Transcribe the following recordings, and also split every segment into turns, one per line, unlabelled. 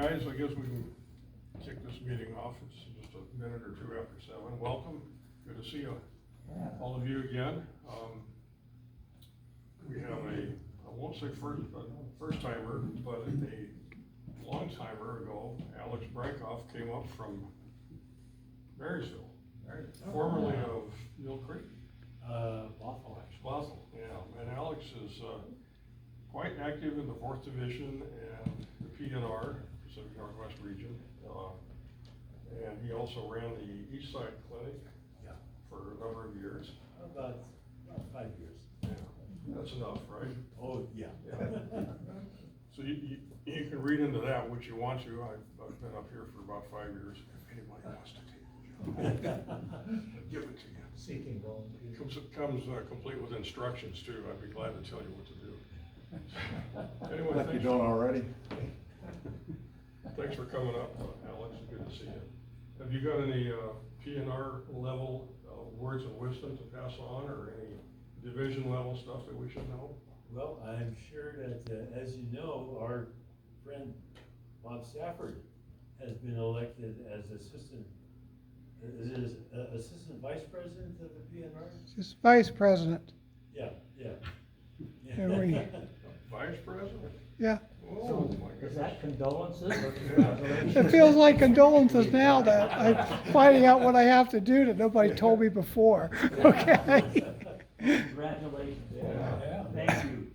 guys, I guess we can kick this meeting off. It's just a minute or two after 7. Welcome, good to see you, all of you again. We have I won't say first timer, but a long timer ago, Alex Breikoff came up from Marysville, right? Formerly of Mill Creek.
Bothell, actually.
Bothell, yeah, and Alex is quite active in the 4th Division and the PNR, Pacific Northwest Region. And he also ran the East Side Clinic for a number of years.
About 5 years.
Yeah, that's enough, right?
Oh, yeah.
So you can read into that what you want to. I've been up here for about 5 years. If anybody wants to take the job, I'll give it to you.
Seeking volunteers.
Comes complete with instructions too. I'd be glad to tell you what to do. Anyway,
Like you don't already.
Thanks for coming up, Alex. Good to see you. Have you got any PNR level words of wisdom to pass on, or any division level stuff that we should know?
Well, I'm sure that, as you know, our friend Bob Stafford has been elected as assistant vice president of the PNR?
Just vice president.
Yeah.
Vice president?
Yeah.
Oh, my
Is
goodness.
that condolences or congratulations?
It feels like condolences now that I'm finding out what I have to do that nobody told me before. Okay.
Congratulations.
Yeah.
Thank you.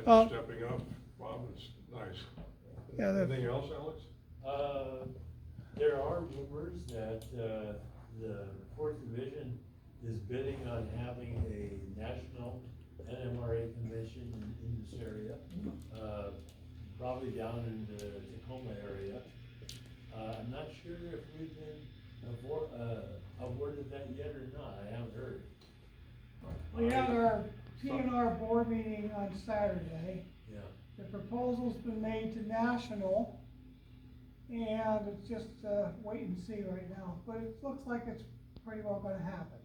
Glad you're stepping up, Bob. It's nice.
Yeah,
Anything else, Alex?
There are rumors that the 4th Division is bidding on having a national NMRA convention in this area, probably down in the Tacoma area. I'm not sure if we've been awarded that yet or not. I haven't heard.
We had our PNR board meeting on Saturday.
Yeah.
The proposal's been made to national, and it's just wait and see right now. But it looks like it's pretty well gonna happen,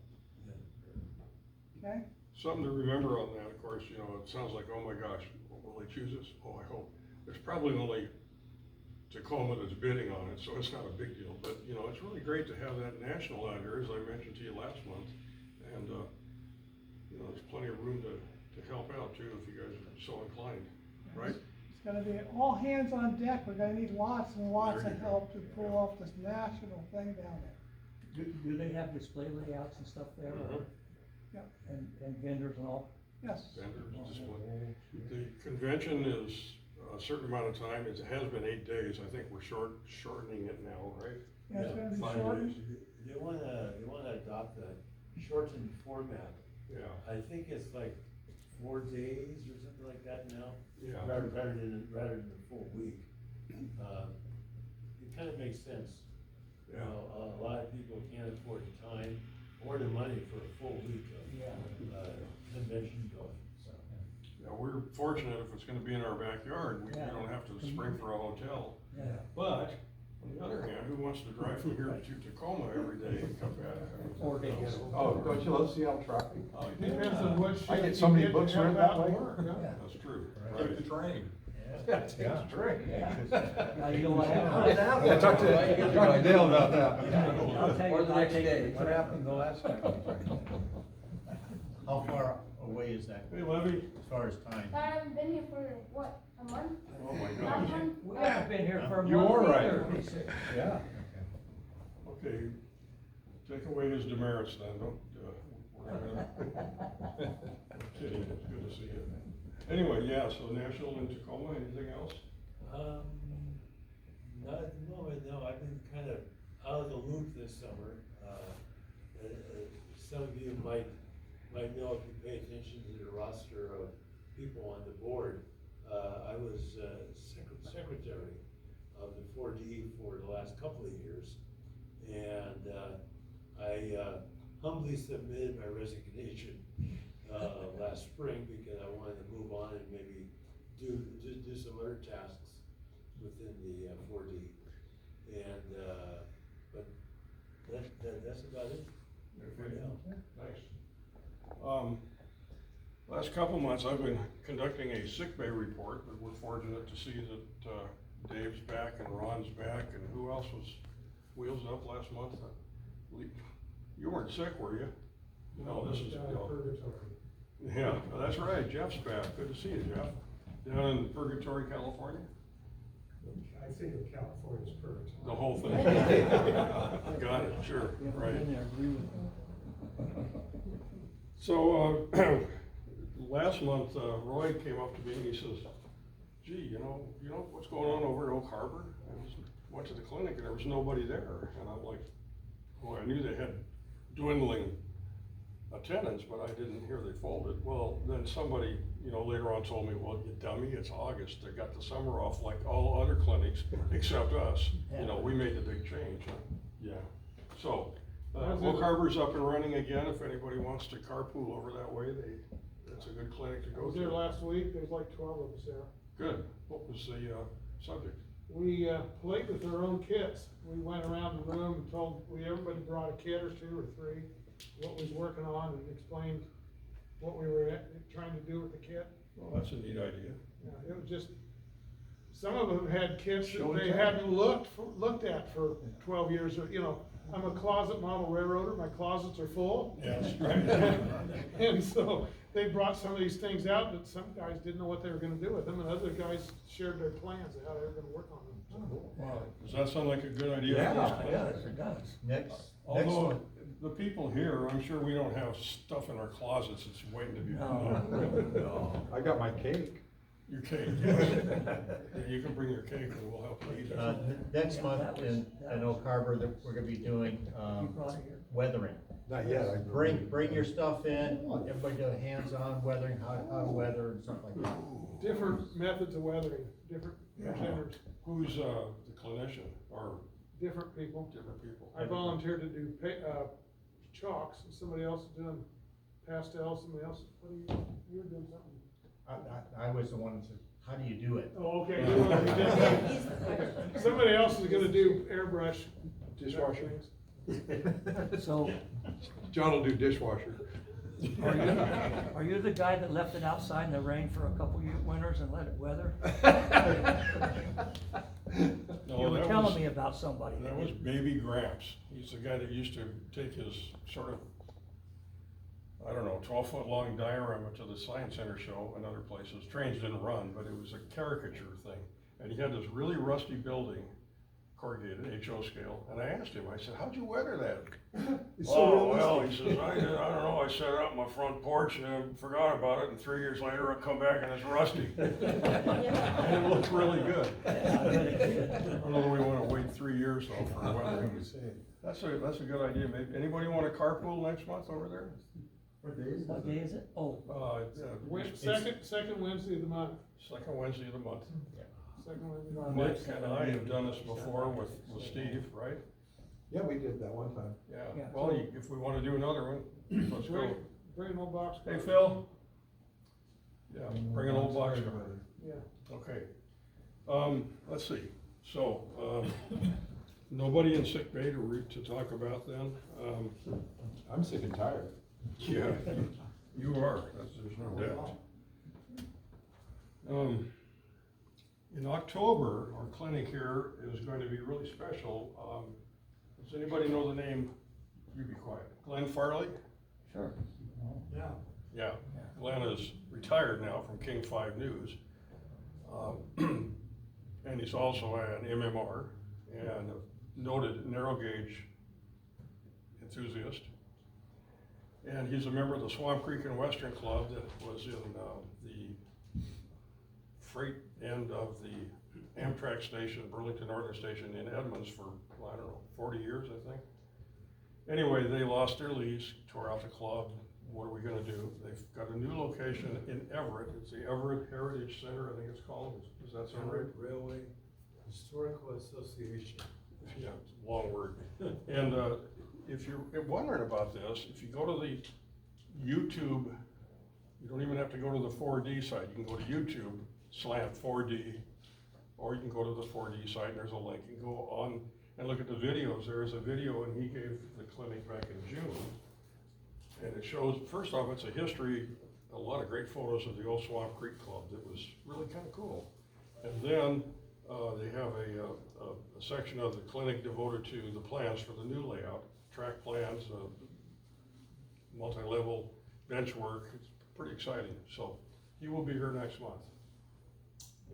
okay?
Something to remember on that, of course, it sounds like, oh my gosh, will they choose us? Oh, I hope. There's probably only Tacoma that's bidding on it, so it's not a big deal. But, it's really great to have that national out here, as I mentioned to you last month. And, there's plenty of room to help out too, if you guys are so inclined, right?
It's gonna be all hands on deck. We're gonna need lots and lots
There
of
you
help to pull off this national thing down there.
Do they have display layouts and stuff there?
Mhm.
Yep.
And vendors and all?
Yes.
Vendors, display. The convention is a certain amount of time. It has been 8 days. I think we're shortening it now, right?
Yeah, it's gonna be
5
shortened.
days.
They wanna adopt a shortened format.
Yeah,
I think it's like 4 days or something like that now.
yeah.
Rather than a full week. It kind of makes sense.
Yeah.
A lot of people can't afford the time or the money for a full week of convention going, so.
Yeah, we're fortunate if it's gonna be in our backyard, we
Yeah.
don't have to spring for a hotel.
Yeah.
But, on the other hand, who wants to drive from here to Tacoma every day and come back?
Or they get
Oh, don't you love Seattle traffic?
Depends
on what
I get
shift
so
you
many
get to
books
have
read that way.
Yeah.
That's true,
Take
right?
the train.
Yeah.
Take the train.
Now, you know what happened?
Yeah, talk to Dale about that.
I'll tell you,
Or the
I'll
next
take
day.
it. What happened the last time?
How far away is that
Hey, Levy.
as far as time?
I haven't been here for what, a month?
Oh my
Last
gosh.
month?
We haven't been here for a month.
You are right.
either.
Yeah.
Okay, take away his demerits then, don't, we're gonna. Kidding, it's good to see you. Anyway, yeah, so national in Tacoma, anything else?
Not at the moment, no. I've been kind of out of the loop this summer. Some of you might know if you pay attention to the roster of people on the board. I was secretary of the 4D for the last couple of years. And I humbly submitted my resignation last spring because I wanted to move on and maybe do some other tasks within the 4D. And but that's about it.
Okay, nice. Last couple months, I've been conducting a sick bay report, but we're fortunate to see that Dave's back and Ron's back, and who else was wheels up last month? You weren't sick, were you? No, this is, yeah, that's right, Jeff's back, good to see you, Jeff. Down in Purgatory, California?
I think of California's purgatory.
The whole thing. Got it, sure, right.
Been there, agree with you.
So, last month, Roy came up to me and he says, gee, you know what's going on over at Oak Harbor? Went to the clinic and there was nobody there. And I'm like, boy, I knew they had dwindling attendance, but I didn't hear they folded. Well, then somebody, later on told me, well, you dummy, it's August. They got the summer off like all other clinics except us. We made the big change. Huh? Yeah. So, Oak Harbor's up and running again. If anybody wants to carpool over that way, it's a good clinic to
I
go
was
to.
there last week, there's like 12 of us there.
Good. What was the subject?
We played with our own kits. We went around the room and told, everybody brought a kit or 2 or 3, what was working on, and explained what we were trying to do with the kit.
Well, that's a neat idea.
Yeah, it was just, some of them had kits
Show
that
and
they
tell.
hadn't looked at for 12 years, or, I'm a closet model railroader, my closets are full.
Yes, right.
And so they brought some of these things out, but some guys didn't know what they were gonna do with them, and other guys shared their plans of how they were gonna work on them.
Wow.
Does that sound like a good idea?
Yeah, it does.
Next
Although,
month.
the people here, I'm sure we don't have stuff in our closets that's waiting to be put
No.
out.
I got my cake.
Your cake, yes. Yeah, you can bring your cake and we'll help you eat it.
Next
Yeah,
month
that was-
in
that was-
Oak Harbor, we're gonna be doing,
You brought it here.
weathering.
Not yet.
Bring your stuff in, everybody do hands-on weathering, how to weather and stuff like that.
Different methods of weathering, different contenders,
Who's the clinician or
different people.
different people?
I volunteered to do chalks, and somebody else is doing pastels, somebody else, you were doing something.
I was the one that said, how do you do it?
Oh, okay. You were- you did that. Okay. Somebody else is gonna do airbrush.
Dishwasher.
So,
John will do dishwasher.
are you the guy that left it outside in the rain for a couple winters and let it weather?
No,
You were
that
telling
was-
me about somebody.
That was Baby Gramps. He's the guy that used to take his sort of, 12-foot long diorama to the Science Center show and other places. Trains didn't run, but it was a caricature thing. And he had this really rusty building, corrugated, HO scale, and I asked him, I said, how'd you weather that?
It's so
Oh, well,
realistic.
he says, I don't know, I set it up on my front porch and I forgot about it, and 3 years later I come back and it's rusty. And it looks really good.
Yeah, I bet it did.
I don't know that we wanna wait 3 years though for the weather. That's a good idea. Maybe, anybody wanna carpool next month over there?
What day is it? Oh,
Second Wednesday of the month,
Second Wednesday of the month.
second Wednesday. of the
My
month.
wife
Nick and I have done this before with Steve, right?
Yeah, we did that one time.
Yeah,
Yeah.
well, if we wanna do another one, let's go.
Bring an old box.
Hey, Phil? Yeah, bring an old box cover.
Yeah.
Okay. Let's see, so, nobody in sick bay to talk about then?
I'm sick and tired.
Yeah, you are, there's no doubt. In October, our clinic here is going to be really special. Does anybody know the name, you be quiet, Glenn Farley?
sure.
Yeah.
Yeah, Glenn is retired now from King 5 News. And he's also an MMR and a noted narrow gauge enthusiast. And he's a member of the Swamp Creek and Western Club that was in the freight end of the Amtrak station, Burlington Northern Station in Edmonds for, 40 years, I think. Anyway, they lost their lease, tore out the club. What are we gonna do? They've got a new location in Everett. It's the Everett Heritage Center, I think it's called. Does that sound right?
Railway Historical Association.
Yeah, it's a long word. And if you're wondering about this, if you go to the YouTube, you don't even have to go to the 4D site. You can go to YouTube, slant 4D, or you can go to the 4D site and there's a link. You can go on and look at the videos. There is a video and he gave the clinic back in June. And it shows, first off, it's a history, a lot of great photos of the old Swamp Creek Club that was really kind of cool. And then They have a section of the clinic devoted to the plans for the new layout, track plans, multi-level bench work. It's pretty exciting. So he will be here next month.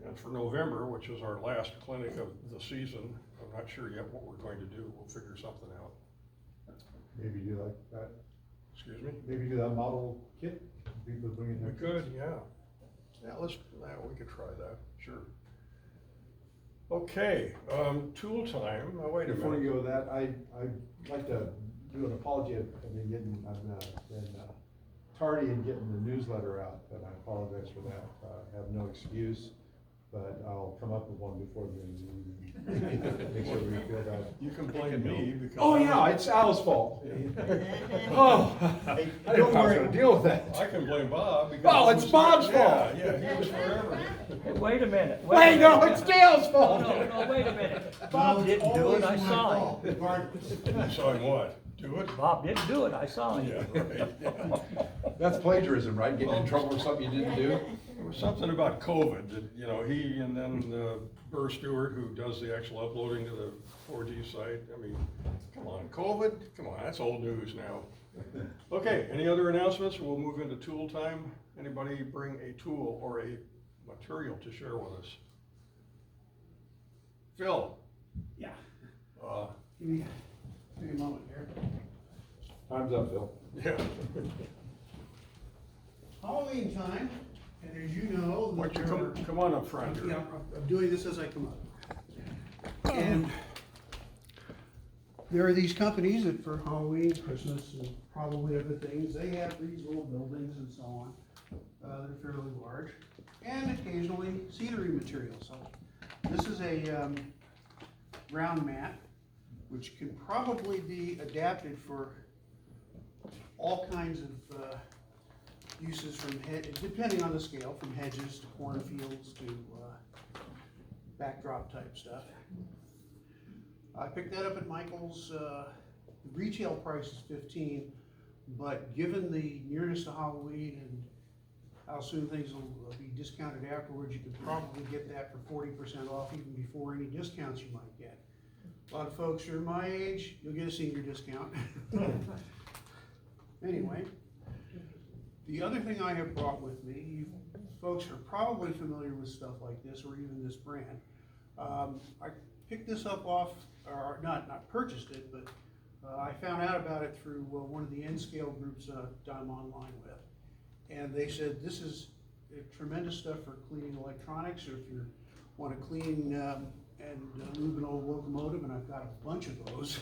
And for November, which is our last clinic of the season, I'm not sure yet what we're going to do. We'll figure something out.
Maybe do like that,
Excuse me?
maybe do that model kit, people bring in
We
their.
could, yeah. Yeah, we could try that, sure. Okay, tool time. Now, wait a
Before you
minute.
go with that, I'd like to do an apology. I've been tardy in getting the newsletter out, and I apologize for that. I have no excuse, but I'll come up with one before the end of the evening. Make sure we feel that.
You can blame me because.
Oh, yeah, it's Al's fault. Oh, I didn't know I was gonna deal with that.
I can blame Bob because.
Oh, it's Bob's fault.
Yeah, he was forever.
Hey, wait a minute.
Wait,
a
no,
minute.
it's Dale's fault.
No, wait a minute. Bob didn't do it, I saw him.
You saw him what? Do it?
Bob didn't do it, I saw him.
Yeah, right, yeah.
That's plagiarism, right? Getting in trouble for something you didn't do?
There was something about COVID that, he and then Burr Stewart, who does the actual uploading to the 4G site. I mean, come on, COVID, come on, that's old news now. Okay, any other announcements? We'll move into tool time. Anybody bring a tool or a material to share with us? Phil?
Yeah,
Uh,
give me a moment here.
Time's up, Phil.
yeah.
Halloween time, and as you know.
Why don't you come on up front here.
Yeah, I'm doing this as I come up. And there are these companies that for Halloween, Christmas, and probably other things, they have these little buildings and so on, that are fairly large, and occasionally scenery materials. So this is a ground mat, which can probably be adapted for all kinds of uses from depending on the scale, from hedges to cornfields to backdrop type stuff. I picked that up at Michael's. The retail price is $15, but given the nearness to Halloween and how soon things will be discounted afterwards, you could probably get that for 40% off even before any discounts you might get. A lot of folks who are my age, you'll get a senior discount. Anyway, the other thing I have brought with me, you folks are probably familiar with stuff like this or even this brand. I picked this up off, or not purchased it, but I found out about it through one of the N-scale groups that I'm online with. And they said this is tremendous stuff for cleaning electronics, or if you want to clean and lube an old locomotive, and I've got a bunch of those.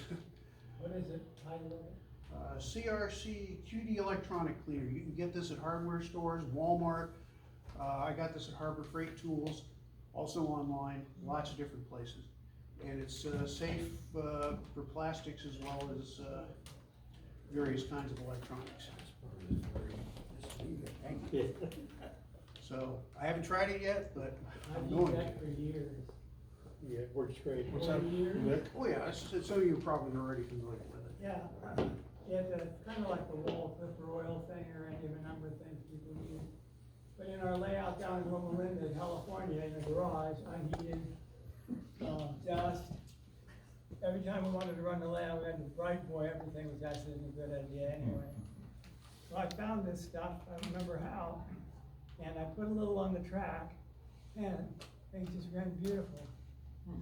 What is it, title of it?
CRC QD electronic cleaner. You can get this at hardware stores, Walmart. I got this at Harbor Freight Tools, also online, lots of different places. And it's safe for plastics as well as various kinds of electronics. So I haven't tried it yet, but I'm going to.
For years.
Yeah, it works great.
What's that, Nick?
Oh yeah, some of you are probably already familiar with it.
Yeah, it's kind of like the wall flipper oil thing or any of a number of things people use. But in our layout down in Loma Linda, California, in the garage, unheated, dust. Every time we wanted to run the layout, we had to bright boy, everything was actually a good idea anyway. So I found this stuff, I don't remember how, and I put a little on the track, and things just ran beautiful.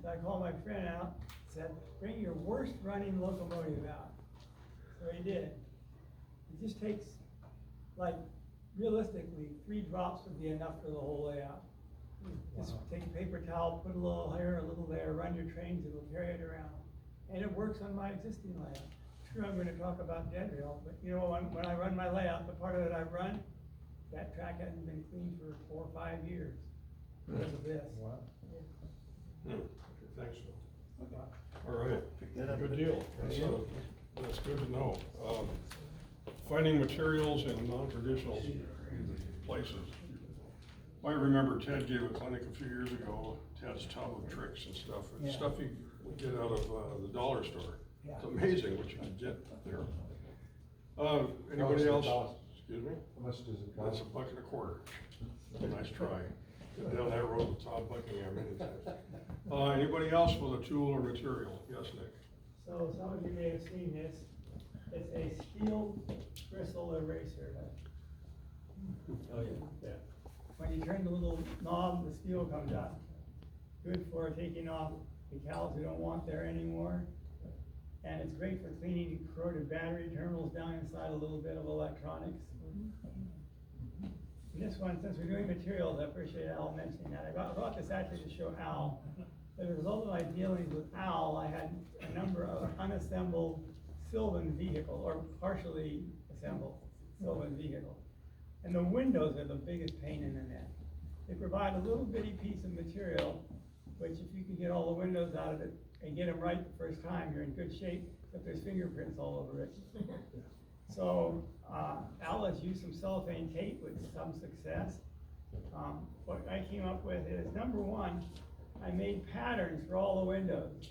So I called my friend out, said, bring your worst running locomotive out. So he did. It just takes, like, realistically, 3 drops would be enough for the whole layout. Just take a paper towel, put a little here, a little there, run your trains, it'll carry it around. And it works on my existing layout. Sure, I'm gonna talk about dead rail, but you know, when I run my layout, the part of it I run, that track hasn't been cleaned for 4 or 5 years because of this.
Wow.
Okay, thanks, Phil. All right, good deal. That's good to know. Finding materials in non-traditional places. I remember Ted gave a clinic a few years ago, Ted's tub of tricks and stuff, and stuff you would get out of the dollar store. It's amazing what you can get there. Anybody else? Excuse me?
How much does it
That's
cost?
$1.25. Nice try. Been down that road with Tom Buckingham many times. Anybody else with a tool or material? Yes, Nick?
So some of you may have seen this. It's a steel bristle eraser.
Oh, yeah.
When you turn the little knob, the steel comes out. Good for taking off decals you don't want there anymore. And it's great for cleaning corroded battery terminals down inside a little bit of electronics. And this one, since we're doing materials, I appreciate Al mentioning that. I brought this actually to show Al. As a result of my dealings with Al, I had a number of unassembled Sylvan vehicles, or partially assembled Sylvan vehicles. And the windows are the biggest pain in the neck. They provide a little bitty piece of material, which if you can get all the windows out of it and get them right the first time, you're in good shape, but there's fingerprints all over it. So, Al has used some cellophane tape with some success. What I came up with is, number one, I made patterns for all the windows.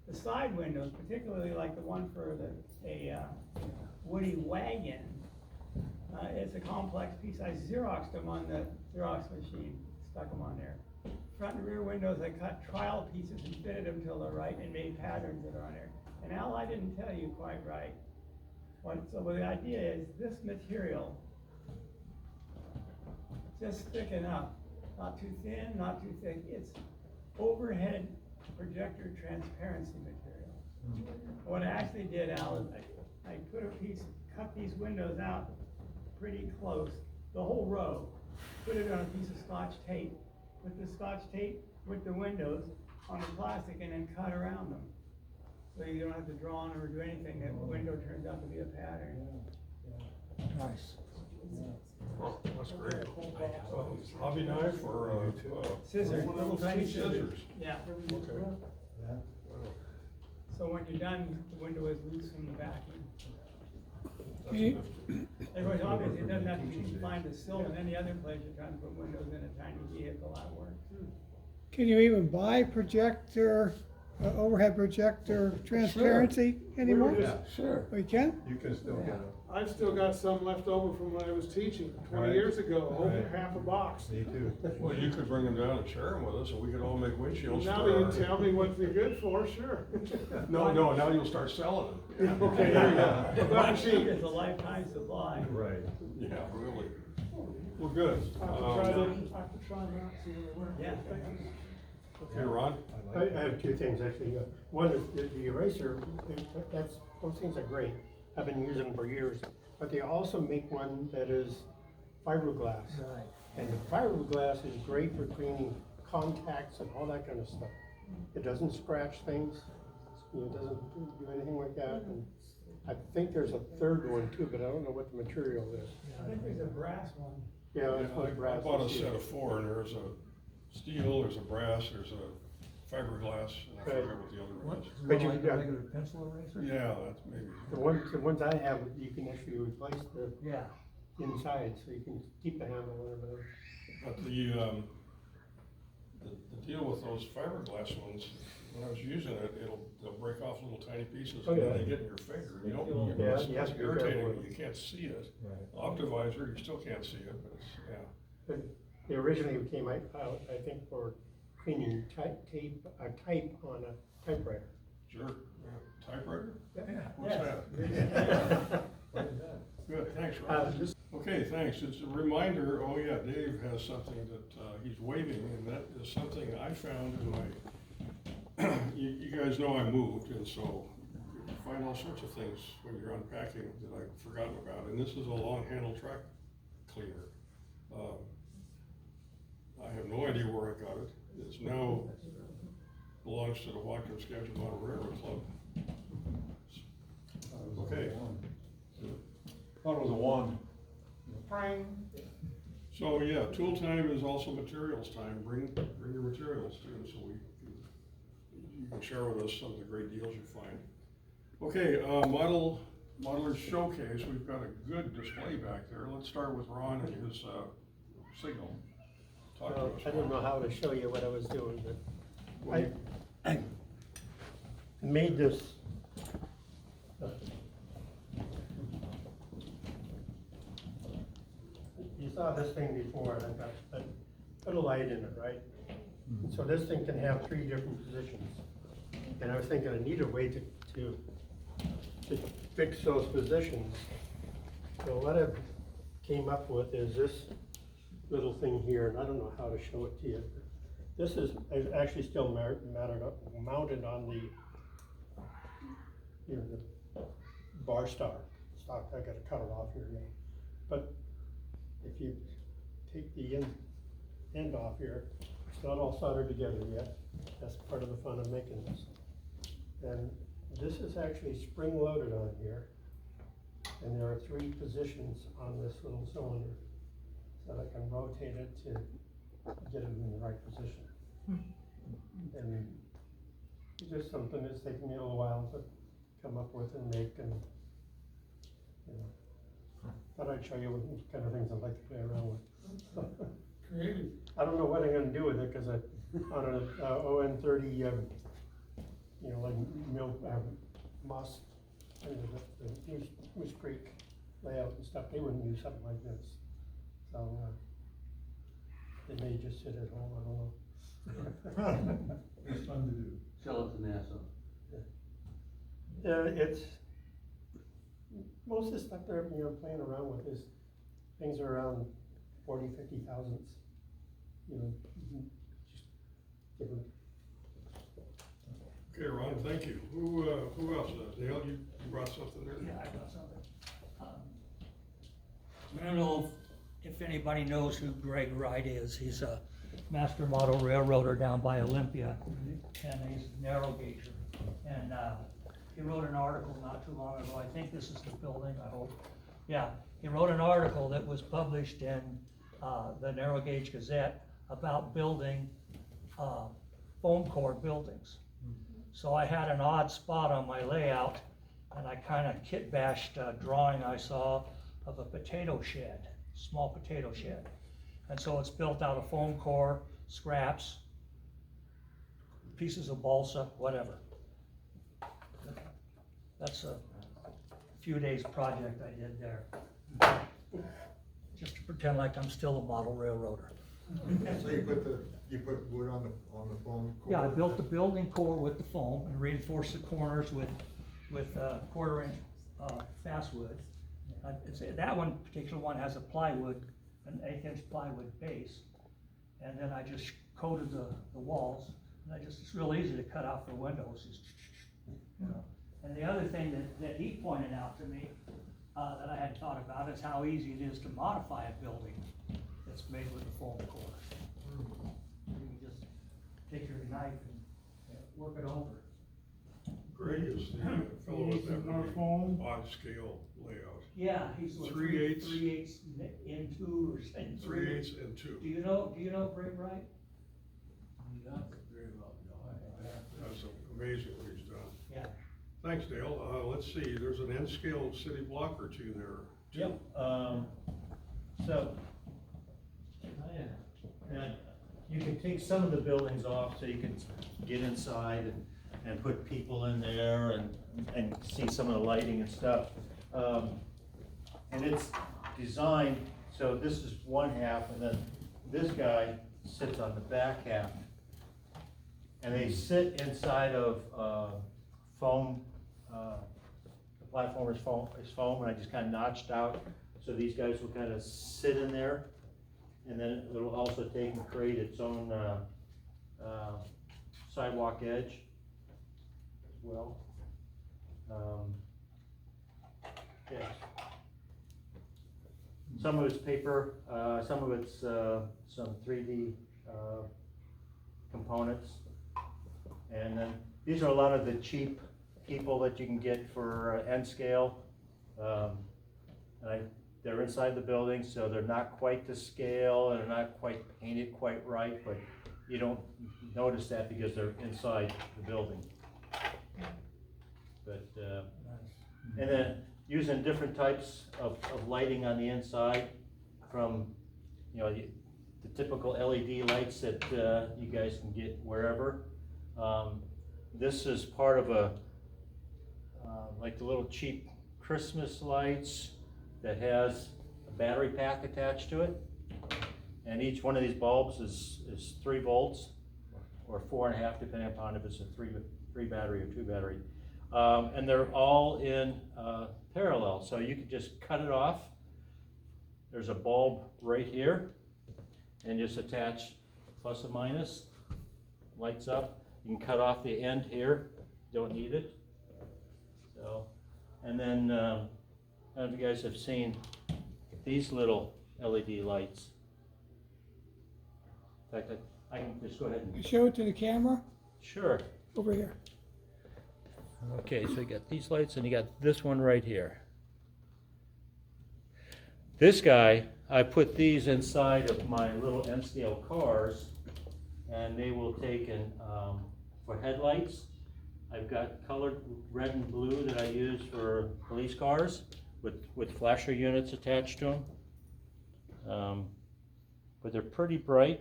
The side windows, particularly like the one for a Woody wagon, it's a complex piece. I Xeroxed them on the Xerox machine, stuck them on there. Front and rear windows, I cut trial pieces and fitted them till they're right and made patterns that are on there. And Al, I didn't tell you quite right. So the idea is this material, just thick enough, not too thin, not too thick. It's overhead projector transparency material. What I actually did, Al, is I put a piece, cut these windows out pretty close, the whole row, put it on a piece of Scotch tape, put the Scotch tape with the windows on the plastic and then cut around them. So you don't have to draw on them or do anything, that window turns out to be a pattern.
Nice.
Oh, that's great. Hobby knife or,
Scissors, little tiny scissors.
Scissors.
Yeah.
Okay.
So when you're done, the window is loose from the vacuum.
That's enough.
Of course, obviously, it doesn't have to be confined to Sylvan. Any other place you're trying to put windows in a tiny vehicle, that works.
Can you even buy projector, overhead projector transparency anymore?
We were
Sure.
We can?
You can still get them.
I've still got some left over from when I was teaching 20
Right.
years ago, over
Right.
half a box.
Me too.
Well, you could bring them down and share them with us, and we could all make windshields.
Now
for
that
our-
you tell me what they're good for, sure.
No, now you'll start selling them.
Okay, there you go.
One
About
sheet
sheet.
is a lifetime supply.
Right.
Yeah, really. Well, good.
I have to try them, I have to try them out, see how they work.
Yeah.
Hey, Ron?
I have two things actually. One is the eraser, those things are great. I've been using them for years. But they also make one that is fiberglass.
Right.
And the fiberglass is great for cleaning contacts and all that kind of stuff. It doesn't scratch things, it doesn't do anything like that. And I think there's a third one too, but I don't know what the material is.
I think there's a brass one.
Yeah,
Yeah,
that's what
I
brass
bought a
is.
set of four, and there's a steel, there's a brass, there's a fiberglass, and I
Right.
forget what the other one
What,
is.
But you-
like a regular pencil eraser?
Yeah, that's maybe.
The ones I have, you can actually replace the
Yeah.
inside, so you can keep the handle and everything.
But the deal with those fiberglass ones, when I was using it, they'll break off little tiny pieces,
Oh,
and then
yeah.
they get in your finger. You don't,
Yeah,
it's
you have to be
irritating,
careful.
you can't see it.
Right.
Optivisor, you still can't see it, but it's, yeah.
But they originally came out, I think, for cleaning type on a typewriter.
Sure, yeah. Typewriter?
Yeah.
What's
Yes.
that? Good, thanks, Ron. Okay, thanks. It's a reminder, oh yeah, Dave has something that he's waving, and that is something I found in my, you guys know I moved, and so you find all sorts of things when you're unpacking that I've forgotten about, and this is a long handle track cleaner. I have no idea where I got it. It's now belongs to the Watkins Skagit Mountain Railroad Club. Okay.
Thought it was a wand.
So, yeah, tool time is also materials time. Bring your materials too, so you can share with us some of the great deals you find. Okay, modeler's showcase. We've got a good display back there. Let's start with Ron and his signal. Talk to us.
I don't know how to show you what I was doing, but
What do
I made this. You saw this thing before, and put a light in it, right? So this thing can have 3 different positions. And I was thinking I need a way to fix those positions. So what I came up with is this little thing here, and I don't know how to show it to you. This is actually still mounted on the, the bar stock. I gotta cut it off here now. But if you take the end off here, it's not all soldered together yet. That's part of the fun of making this. And this is actually spring loaded on here. And there are 3 positions on this little cylinder that I can rotate it to get it in the right position. And it's just something that's taken me a little while to come up with and make, and thought I'd show you what kind of things I like to play around with.
Creative.
I don't know what I'm gonna do with it, cause on an ON30, like Moss, the Moose Creek layout and stuff, they wouldn't use something like this. So, they may just sit at home, I don't know.
It's fun to do.
Sell it to NASA.
It's, most of the stuff they're, playing around with is, things are around 40, 50 thousandths, just different.
Okay, Ron, thank you. Who else? Dale, you brought something there?
Yeah, I got something. I don't know if anybody knows who Greg Wright is. He's a master model railroader down by Olympia, and he's a narrow gauger. And he wrote an article not too long ago. I think this is the building, I hope. Yeah, he wrote an article that was published in the Narrow Gauge Gazette about building foam core buildings. So I had an odd spot on my layout, and I kind of kit bashed a drawing I saw of a potato shed, small potato shed. And so it's built out of foam core, scraps, pieces of balsa, whatever. That's a few days project I did there. Just to pretend like I'm still a model railroader.
So you put wood on the foam core?
Yeah, I built the building core with the foam and reinforced the corners with 1/4 inch fastwood. That one particular one has a plywood, an 1/8 inch plywood base, and then I just coated the walls. And it's real easy to cut out the windows, And the other thing that he pointed out to me that I hadn't thought about is how easy it is to modify a building that's made with a foam core. You can just take your knife and work it over.
Greg is the fellow with that really odd scale layout.
Yeah, he's
3/8
3/8 in 2 or something.
3/8 and 2.
Do you know Greg Wright?
Not very well, no.
That's amazing what he's done.
Yeah.
Thanks, Dale. Let's see, there's an N scale city block or 2 there.
Yep, so, and you can take some of the buildings off so you can get inside and put people in there and see some of the lighting and stuff. And it's designed, so this is one half, and then this guy sits on the back half. And they sit inside of foam, the platform is foam, and I just kind of notched out, so these guys will kind of sit in there, and then it'll also take and create its own sidewalk edge as well. Yeah. Some of it's paper, some of it's some 3D components, and then these are a lot of the cheap people that you can get for N scale. They're inside the building, so they're not quite to scale, and they're not quite painted quite right, but you don't notice that because they're inside the building. But and then using different types of lighting on the inside, from the typical LED lights that you guys can get wherever. This is part of a like the little cheap Christmas lights that has a battery pack attached to it, And each one of these bulbs is 3 volts or 4.5, depending upon if it's a three battery or 2 battery. And they're all in parallel, so you can just cut it off. There's a bulb right here, and just attach plus or minus, lights up. You can cut off the end here, don't need it. So, and then, I don't know if you guys have seen these little LED lights. In fact, I can just go ahead and,
Show it to the camera,
sure.
over here.
Okay, so you got these lights and you got this one right here. This guy, I put these inside of my little N-scale cars, and they will take in, for headlights. I've got colored red and blue that I use for police cars with flasher units attached to them. But they're pretty bright.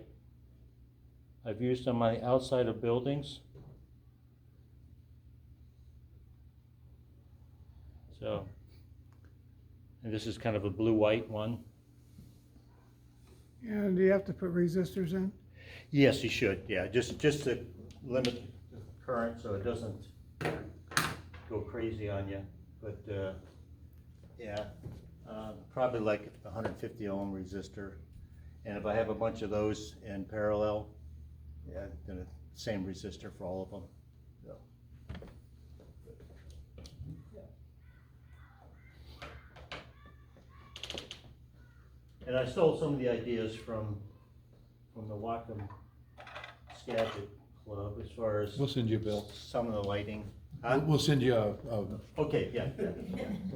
I've used them on the outside of buildings. So, and this is kind of a blue-white one.
And do you have to put resistors in?
Yes, you should, yeah, just to limit the current so it doesn't go crazy on you. But, yeah, probably like a 150 ohm resistor. And if I have a bunch of those in parallel, yeah, then the same resistor for all of them. So. And I stole some of the ideas from the Wacom Skagit Club as far as
We'll send you a bill.
some of the lighting.
We'll send you
Okay, yeah.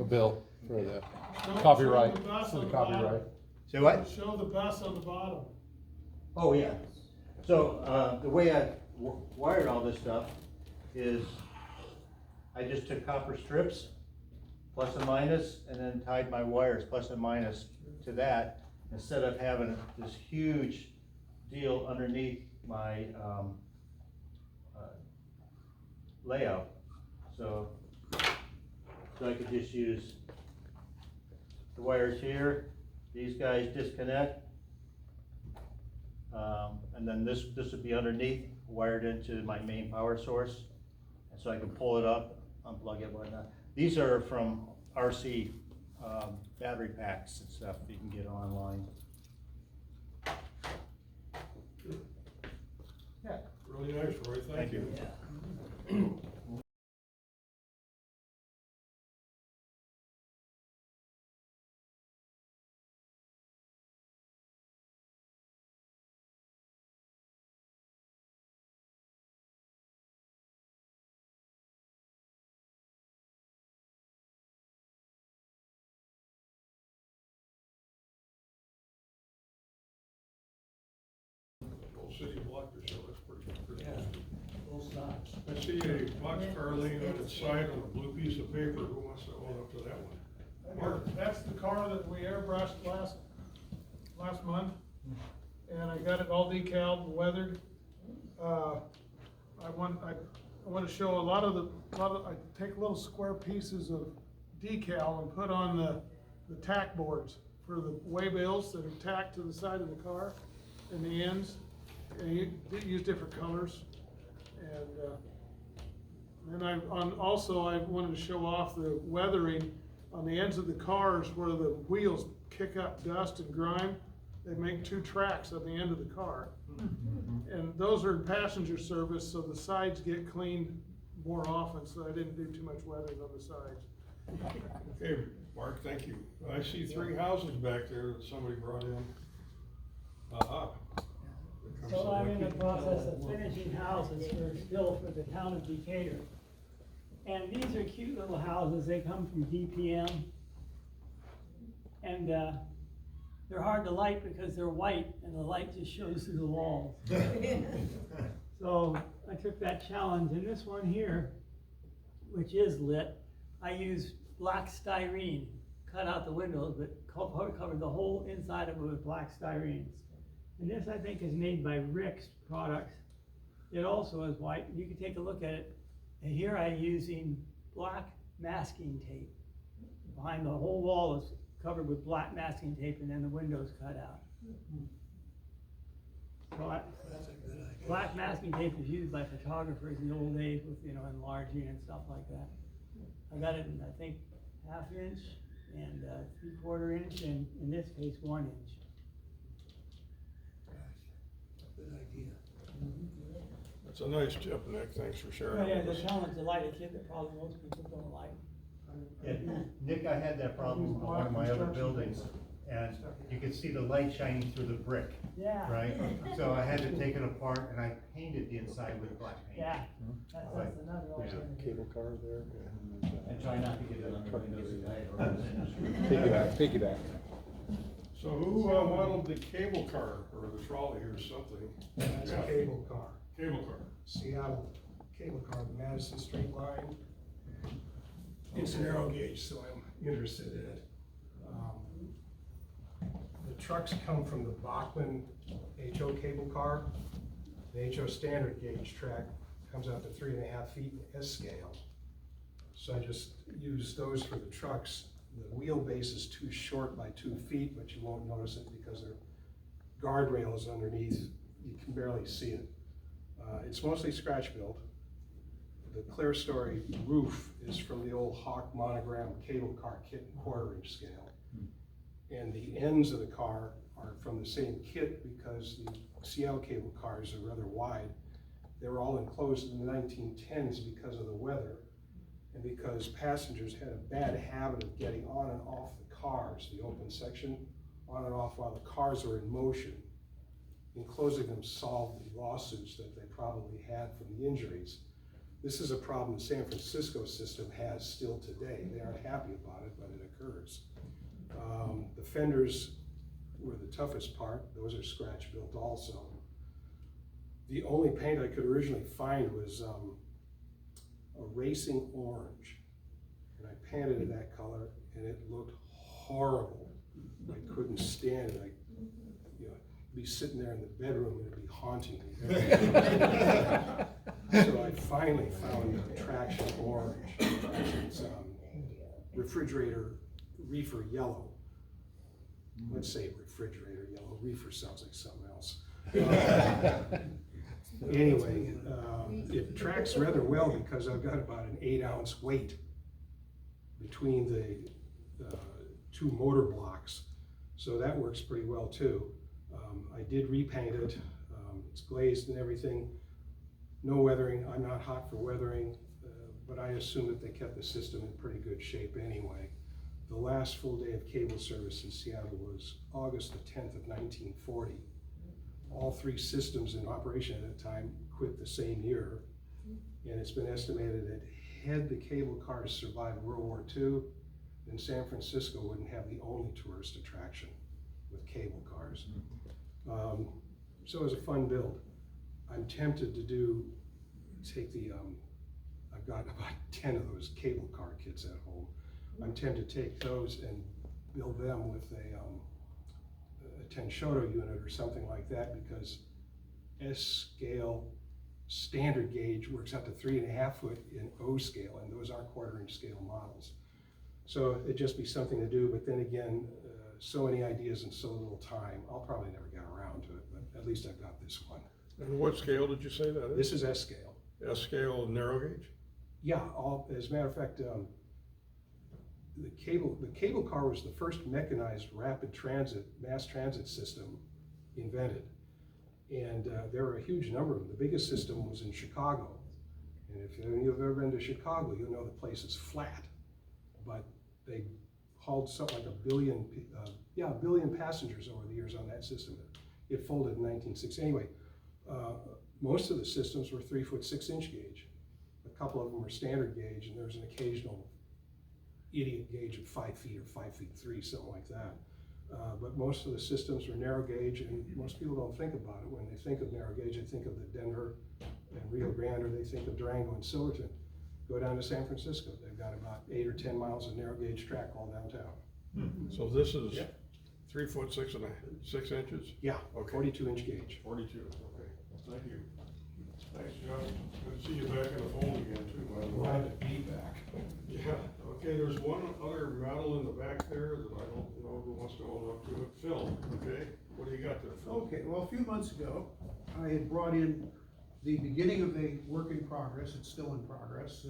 a bill for the
Show
copyright,
the bus
for
on
the
the bottom.
copyright.
Say what?
Show the bus on the bottom.
Oh, yeah. So, the way I wired all this stuff is I just took copper strips, plus and minus, and then tied my wires plus and minus to that, instead of having this huge deal underneath my layout. So I could just use the wires here, these guys disconnect, and then this would be underneath, wired into my main power source, and so I can pull it up, unplug it, whatnot. These are from RC battery packs and stuff that you can get online. Yeah.
Really nice, Roy, thank you. Old City Block to show, that's pretty
Yeah.
good.
Both sides.
I see a boxcar laying on its side on a blue piece of paper, who wants to hold up to that one? Mark?
That's the car that we airbrushed last month, and I got it all decaled and weathered. I want to show I take little square pieces of decal and put on the tack boards for the waybills that are tacked to the side of the car and the ends, and you use different colors. And then I wanted to show off the weathering on the ends of the cars where the wheels kick up dust and grime. They make 2 tracks on the end of the car. And those are in passenger service, so the sides get cleaned more often, so I didn't do too much weathering on the sides.
Okay, Mark, thank you. I see 3 houses back there that somebody brought in. Aha.
So I'm in the process of finishing houses still for the town of Decatur. And these are cute little houses, they come from DPM. And they're hard to light because they're white and the light just shows through the walls. So I took that challenge, and this one here, which is lit, I used black styrene, cut out the windows, but covered the whole inside of it with black styrene. And this, I think, is made by Rick's Products. It also is white. You can take a look at it. And here I'm using black masking tape. Behind the whole wall is covered with black masking tape, and then the windows cut out. Black masking tape was used by photographers in the old days with, enlarging and stuff like that. I got it in, I think, 1/2 inch and 3/4 inch, and in this case, 1 inch.
Good idea.
That's a nice tip, Nick, thanks for sharing.
Oh, yeah,
with
the
us.
talent's a light, a kid that probably most people don't like.
Yeah, Nick, I had that problem on one of my other buildings, and you could see the light shining through the brick,
Yeah.
right? So I had to take it apart, and I painted the inside with black paint.
Yeah, that's another alternative.
Cable car there.
And try not to get it on the windows at night or.
Piggyback.
So who modeled the cable car or the trolley or something?
That's a cable car,
Cable car.
Seattle cable car, the Madison Street Line. It's narrow gauge, so I'm interested in it. The trucks come from the Bachman HO cable car. The HO standard gauge track comes out to 3.5 feet in S scale. So I just use those for the trucks. The wheelbase is too short by 2 feet, but you won't notice it because there are guardrails underneath. You can barely see it. It's mostly scratch built. The clear story roof is from the old Hawk monogram cable car kit in 1/4 inch scale. And the ends of the car are from the same kit because the Seattle cable cars are rather wide. They were all enclosed in the 1910s because of the weather and because passengers had a bad habit of getting on and off the cars, the open section, on and off while the cars were in motion. Enclosing them solved the lawsuits that they probably had from the injuries. This is a problem the San Francisco system has still today. They aren't happy about it, but it occurs. The fenders were the toughest part. Those are scratch built also. The only paint I could originally find was a racing orange. And I painted it that color and it looked horrible. I couldn't stand it. Be sitting there in the bedroom and it'd be haunting me. So I finally found traction orange. It's refrigerator reefer yellow. Let's say refrigerator yellow. Reefer sounds like something else. Anyway, it tracks rather well because I've got about an 8-ounce weight between the 2 motor blocks. So that works pretty well too. I did repaint it. It's glazed and everything. No weathering. I'm not hot for weathering, but I assume that they kept the system in pretty good shape anyway. The last full day of cable service in Seattle was August the 10th of 1940. All 3 systems in operation at that time quit the same year, and it's been estimated that had the cable cars survived World War II, then San Francisco wouldn't have the only tourist attraction with cable cars. So it was a fun build. I'm tempted to take the, I've got about 10 of those cable car kits at home. I'm tempted to take those and build them with a Tenshoto unit or something like that because S-scale standard gauge works out to 3.5 foot in O scale, and those aren't 1/4 inch scale models. So it'd just be something to do, but then again, so many ideas in so little time, I'll probably never get around to it, but at least I've got this one.
And what scale did you say that is?
This is S scale.
S scale narrow gauge?
Yeah, as a matter of fact, the cable car was the first mechanized rapid transit, mass transit system invented. And there were a huge number of them. The biggest system was in Chicago. And if you've ever been to Chicago, you'll know the place is flat. But they hauled something like a billion passengers over the years on that system. It folded in 1960. Anyway, most of the systems were 3 foot 6 inch gauge. A couple of them were standard gauge, and there was an occasional idiot gauge of 5 feet or 5 feet 3, something like that. But most of the systems were narrow gauge, and most people don't think about it. When they think of narrow gauge, they think of the Denver and Rio Grande, or they think of Durango and Silverton. Go down to San Francisco. They've got about 8 or 10 miles of narrow gauge track all downtown.
So this is 3 foot 6 inches?
Yeah,
Okay.
42 inch gauge.
42, okay. Thank you. Thanks, John. Good to see you back in the fold again, too, by the way.
Glad to be back.
Yeah, okay, there's one other metal in the back there that I don't know who wants to own up to it. Phil, okay? What do you got there, Phil?
Okay, well, a few months ago, I had brought in the beginning of a work in progress, it's still in progress,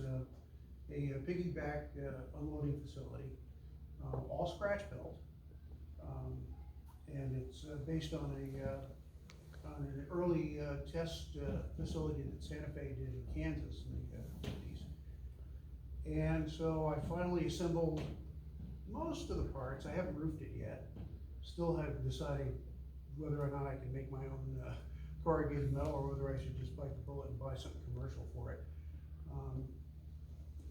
a piggyback unloading facility, all scratch built. And it's based on an early test facility that Santa Fe did in Kansas in the 50s. And so I finally assembled most of the parts. I haven't roofed it yet. Still haven't decided whether or not I can make my own corrugated metal or whether I should just bite the bullet and buy something commercial for it.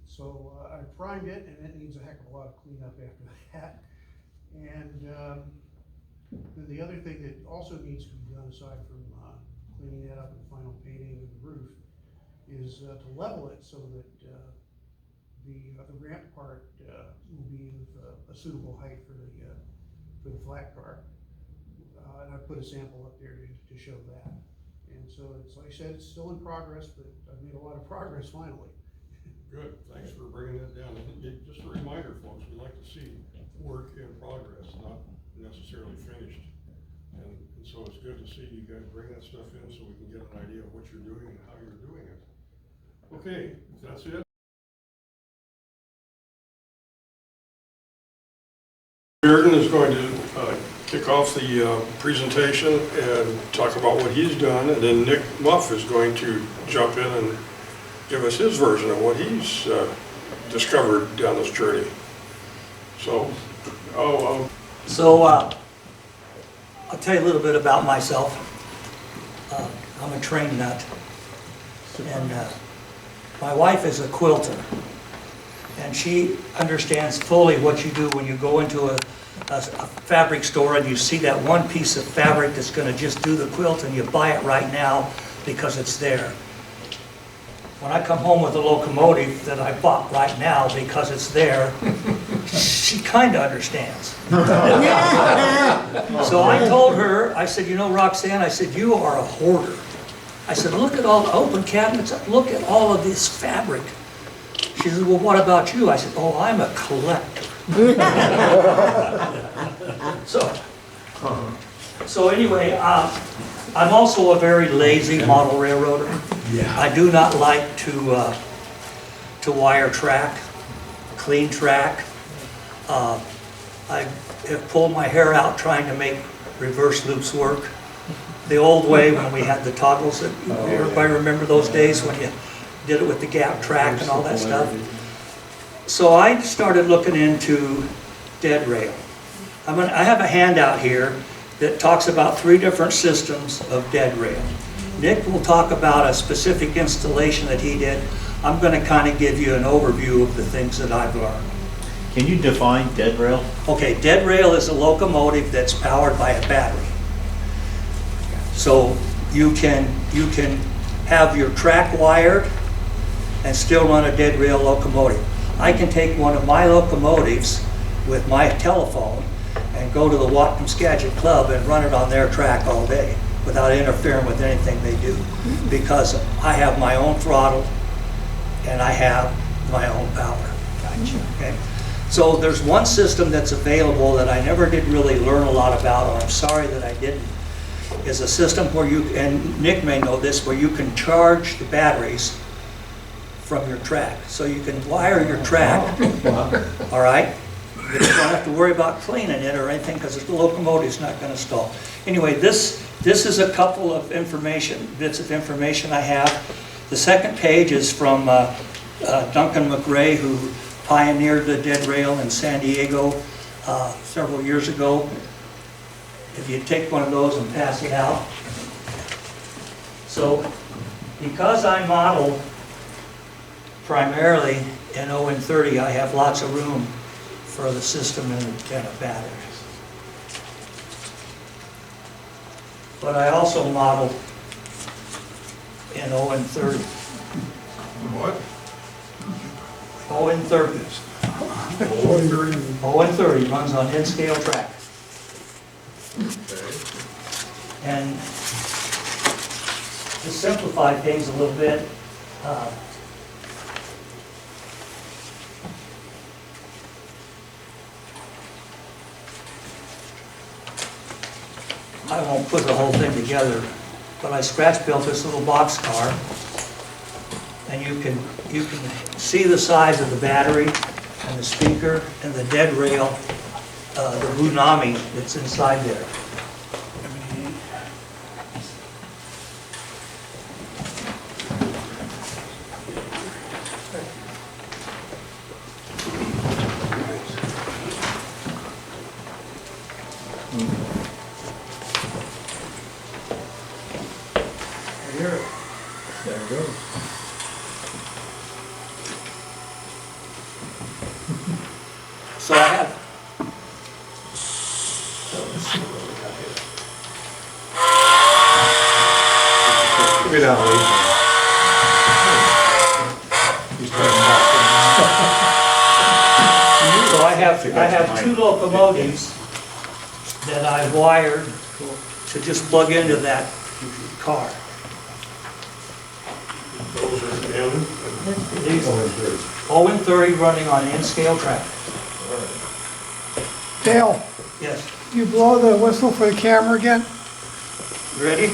So I primed it, and it needs a heck of a lot of cleanup after that. And then the other thing that also needs to be done, aside from cleaning that up and final painting of the roof, is to level it so that the ramp part will be a suitable height for the flat car. And I put a sample up there to show that. And so it's, like I said, it's still in progress, but I've made a lot of progress finally.
Good, thanks for bringing that down. And just a reminder, folks, we like to see work in progress, not necessarily finished. And so it's good to see you guys bring that stuff in so we can get an idea of what you're doing and how you're doing it. Okay, that's it. Reardon is going to kick off the presentation and talk about what he's done, and then Nick Muff is going to jump in and give us his version of what he's discovered down this journey. So,
I'll tell you a little bit about myself. I'm a trained nut, and my wife is a quilter, and she understands fully what you do when you go into a fabric store and you see that one piece of fabric that's going to just do the quilt, and you buy it right now because it's there. When I come home with a locomotive that I bought right now because it's there, she kind of understands. So I told her, I said, you know, Roxanne, I said, you are a hoarder. I said, look at all the open cabinets, look at all of this fabric. She said, well, what about you? I said, oh, I'm a collector. So anyway, I'm also a very lazy model railroader. Yeah. I do not like to wire track, clean track. I have pulled my hair out trying to make reverse loops work. The old way when we had the toggles, everybody remember those days when you did it with the gap track and all that stuff? So I started looking into dead rail. I have a handout here that talks about 3 different systems of dead rail. Nick will talk about a specific installation that he did. I'm going to kind of give you an overview of the things that I've learned.
Can you define dead rail?
Okay, dead rail is a locomotive that's powered by a battery. So you can have your track wired and still run a dead rail locomotive. I can take one of my locomotives with my telephone and go to the Watcom-Skagit Club and run it on their track all day without interfering with anything they do, because I have my own throttle and I have my own power. Okay? So there's one system that's available that I never did really learn a lot about, or I'm sorry that I didn't, is a system where you, and Nick may know this, where you can charge the batteries from your track. So you can wire your track, all right? You don't have to worry about cleaning it or anything because the locomotive's not going to stall. Anyway, this is a couple of bits of information I have. The second page is from Duncan McRae, who pioneered the dead rail in San Diego several years ago. If you take one of those and pass it out. So, because I model primarily in ON30, I have lots of room for the system and a battery. But I also model in ON30.
What?
ON30. ON30 runs on N-scale track. And to simplify things a little bit, I won't put the whole thing together, but I scratch built this little box car. And you can see the size of the battery and the speaker and the dead rail, the Blunami that's inside there. So I have.
Get out, Lee.
So I have two locomotives that I wired to just plug into that car. These are 0-30 running on N-scale track.
Dale,
Yes,
you blow the whistle for the camera again?
ready?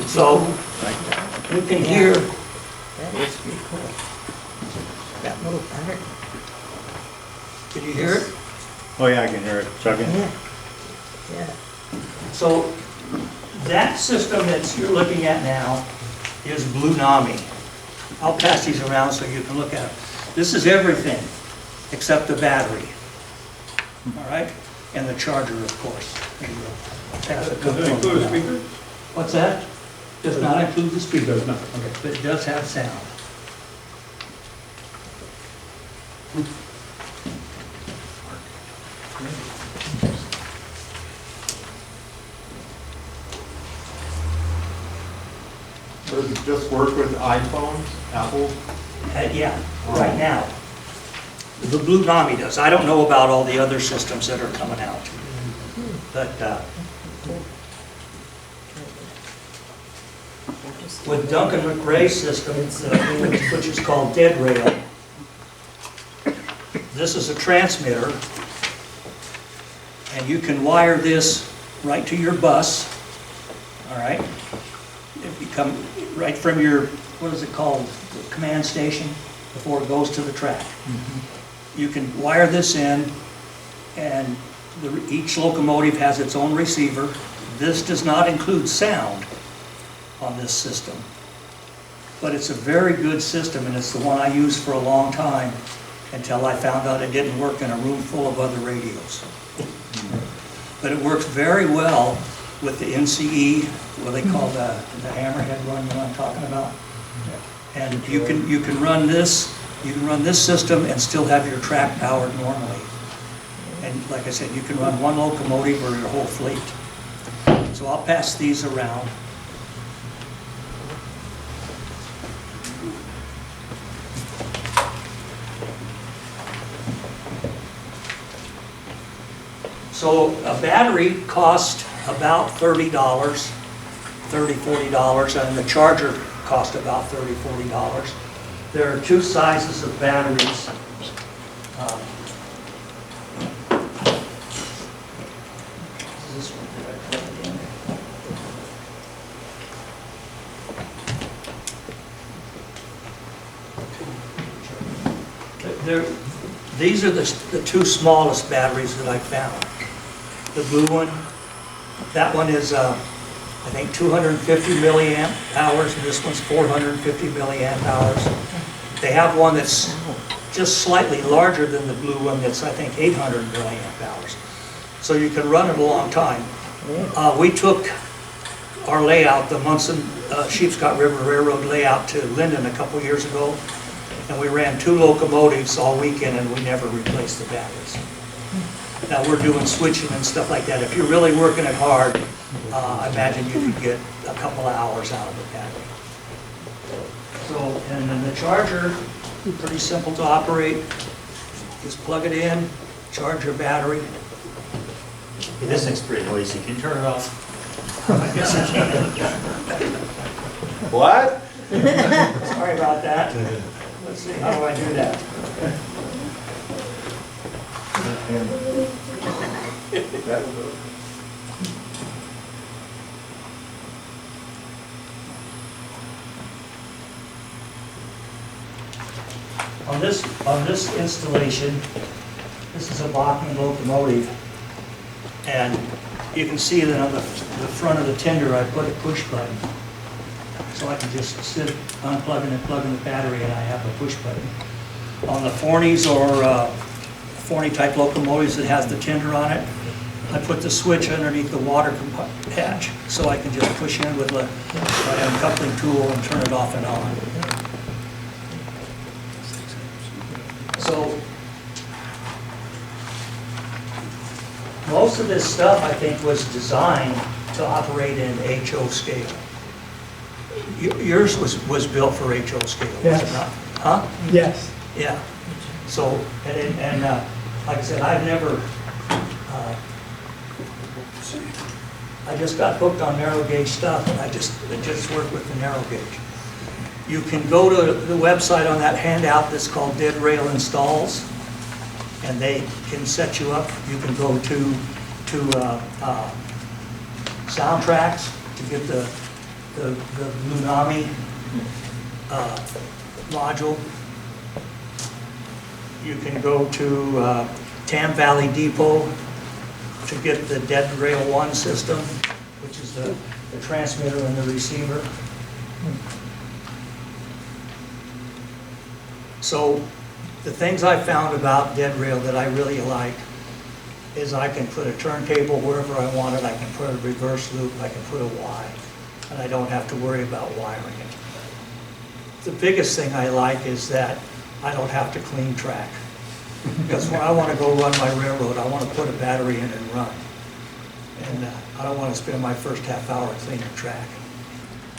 So you can hear. Can you hear it?
Oh, yeah, I can hear it chugging.
So that system that you're looking at now is Blunami. I'll pass these around so you can look at them. This is everything except the battery. All right? And the charger, of course. And the- pass the
Does it include a speaker?
What's that? Does not include the speaker. Does not, okay. But it does have sound.
Does it just work with iPhones, Apple?
Yeah, right now. The Blunami does. I don't know about all the other systems that are coming out. But with Duncan McRae's system, which is called Dead Rail, this is a transmitter, and you can wire this right to your bus, all right? If you come right from your, what is it called, the command station, before it goes to the track. You can wire this in, and each locomotive has its own receiver. This does not include sound on this system, but it's a very good system, and it's the one I used for a long time until I found out it didn't work in a room full of other radios. But it works very well with the NCE, what they call the hammerhead run, you know what I'm talking about? And you can run this system and still have your track powered normally. And like I said, you can run one locomotive or your whole fleet. So I'll pass these around. So a battery costs about $30, $40, and the charger cost about $30, $40. There are two sizes of batteries. This one, did I plug it in? These are the two smallest batteries that I found. The blue one, that one is, I think, 250 milliamp hours, and this one's 450 milliamp hours. They have one that's just slightly larger than the blue one that's, I think, 800 milliamp hours. So you can run it a long time. We took our layout, the Munson Sheepscot River Railroad layout, to Linden a couple years ago, and we ran 2 locomotives all weekend, and we never replaced the batteries. Now we're doing switching and stuff like that. If you're really working it hard, I imagine you could get a couple of hours out of the battery. So, and then the charger, pretty simple to operate. Just plug it in, charge your battery.
Hey, this thing's pretty noisy, can you turn it off?
I guess I can.
What?
Sorry about that. Let's see, how do I do that? On this installation, this is a Bachmann locomotive, and you can see that on the front of the tender, I put a push button. So I can just sit unplugging and plugging the battery, and I have a push button. On the Forneys or Forney type locomotives that has the tender on it, I put the switch underneath the water hatch, so I can just push in with a coupling tool and turn it off and on. So most of this stuff, I think, was designed to operate in HO scale. Yours was built for HO scale, was it
Yes.
not? Huh?
Yes.
Yeah. So, and like I said, I've never, I just got hooked on narrow gauge stuff, and I just work with the narrow gauge. You can go to the website on that handout that's called Dead Rail Installs, and they can set you up. You can go to SoundTraxx to get the Blunami module. You can go to Tam Valley Depot to get the Dead Rail 1 system, which is the transmitter and the receiver. So the things I found about Dead Rail that I really like is I can put a turntable wherever I want it. I can put a reverse loop. I can put a Y, and I don't have to worry about wiring it. The biggest thing I like is that I don't have to clean track. Because when I want to go run my railroad, I want to put a battery in and run. And I don't want to spend my first half hour cleaning track.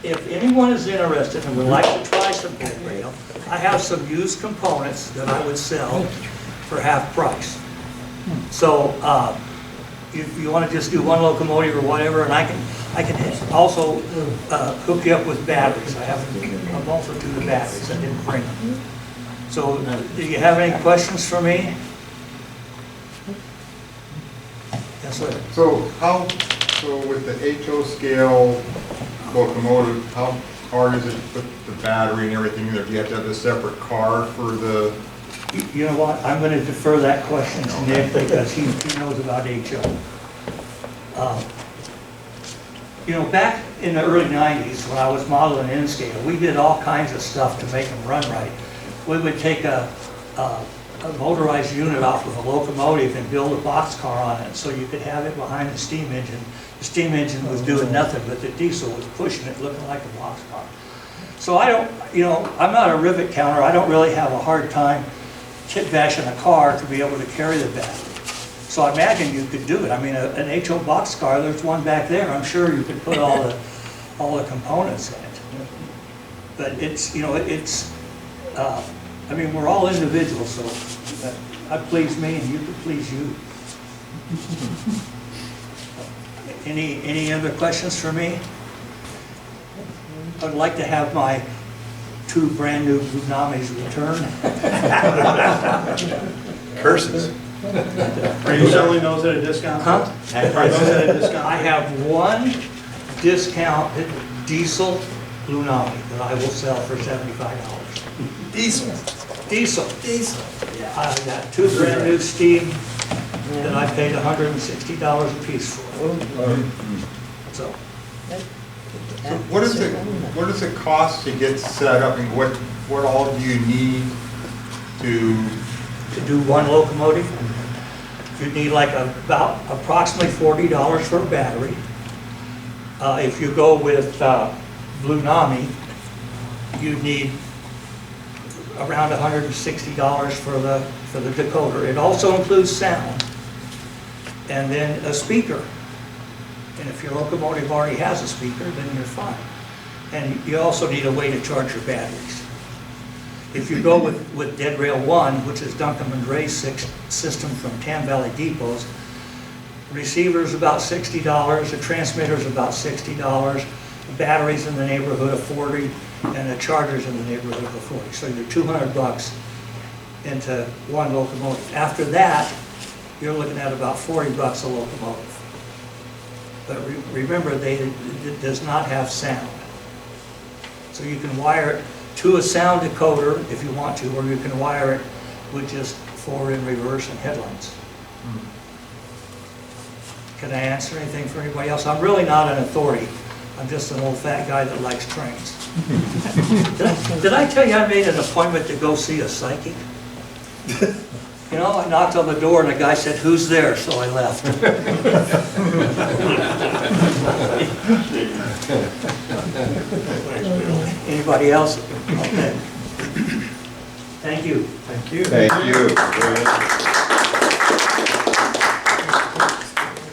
If anyone is interested and would like to try some Dead Rail, I have some used components that I would sell for half price. So if you want to just do one locomotive or whatever, and I can also hook you up with batteries. I have a multitude of batteries. I didn't bring them. So do you have any questions for me? Yes, sir.
So with the HO scale locomotive, how hard is it to put the battery and everything in there? Do you have to have a separate car for the?
You know what, I'm going to defer that question to Nick because he knows about HO. You know, back in the early 90s when I was modeling N-scale, we did all kinds of stuff to make them run right. We would take a motorized unit off of a locomotive and build a boxcar on it so you could have it behind the steam engine. The steam engine was doing nothing, but the diesel was pushing it, looking like a boxcar. So I don't, you know, I'm not a rivet counter. I don't really have a hard time kit bashing a car to be able to carry the battery. So I imagine you could do it. I mean, an HO boxcar, there's one back there. I'm sure you could put all the components in it. But it's, you know, it's, I mean, we're all individuals, so I please me and you can please you. Any other questions for me? I'd like to have my 2 brand new Blunamis returned.
Curses. Are you selling those at a discount?
Huh?
Are those at a discount?
I have one discounted diesel Blunami that I will sell for $75.
Diesel.
Diesel. Diesel. Yeah, I got 2 brand new steam that I paid $160 a piece for. So.
So what does it cost to get set up, and what all do you need to
do one locomotive? You need like about approximately $40 for a battery. If you go with Blunami, you need around $160 for the decoder. It also includes sound and then a speaker. And if your locomotive already has a speaker, then you're fine. And you also need a way to charge your batteries. If you go with Dead Rail 1, which is Duncan McRae's system from Tam Valley Depots, receiver's about $60, the transmitter's about $60, the battery's in the neighborhood of $40, and the charger's in the neighborhood of $40. So you're $200 into one locomotive. After that, you're looking at about $40 a locomotive. But remember, it does not have sound. So you can wire it to a sound decoder if you want to, or you can wire it with just forward and reverse and headlights. Can I answer anything for anybody else? I'm really not an authority. I'm just an old fat guy that likes trains. Did I tell you I made an appointment to go see a psychic? You know, I knocked on the door and the guy said, "Who's there?" So I left. Anybody else? Okay. Thank you.
Thank you.
Thank you.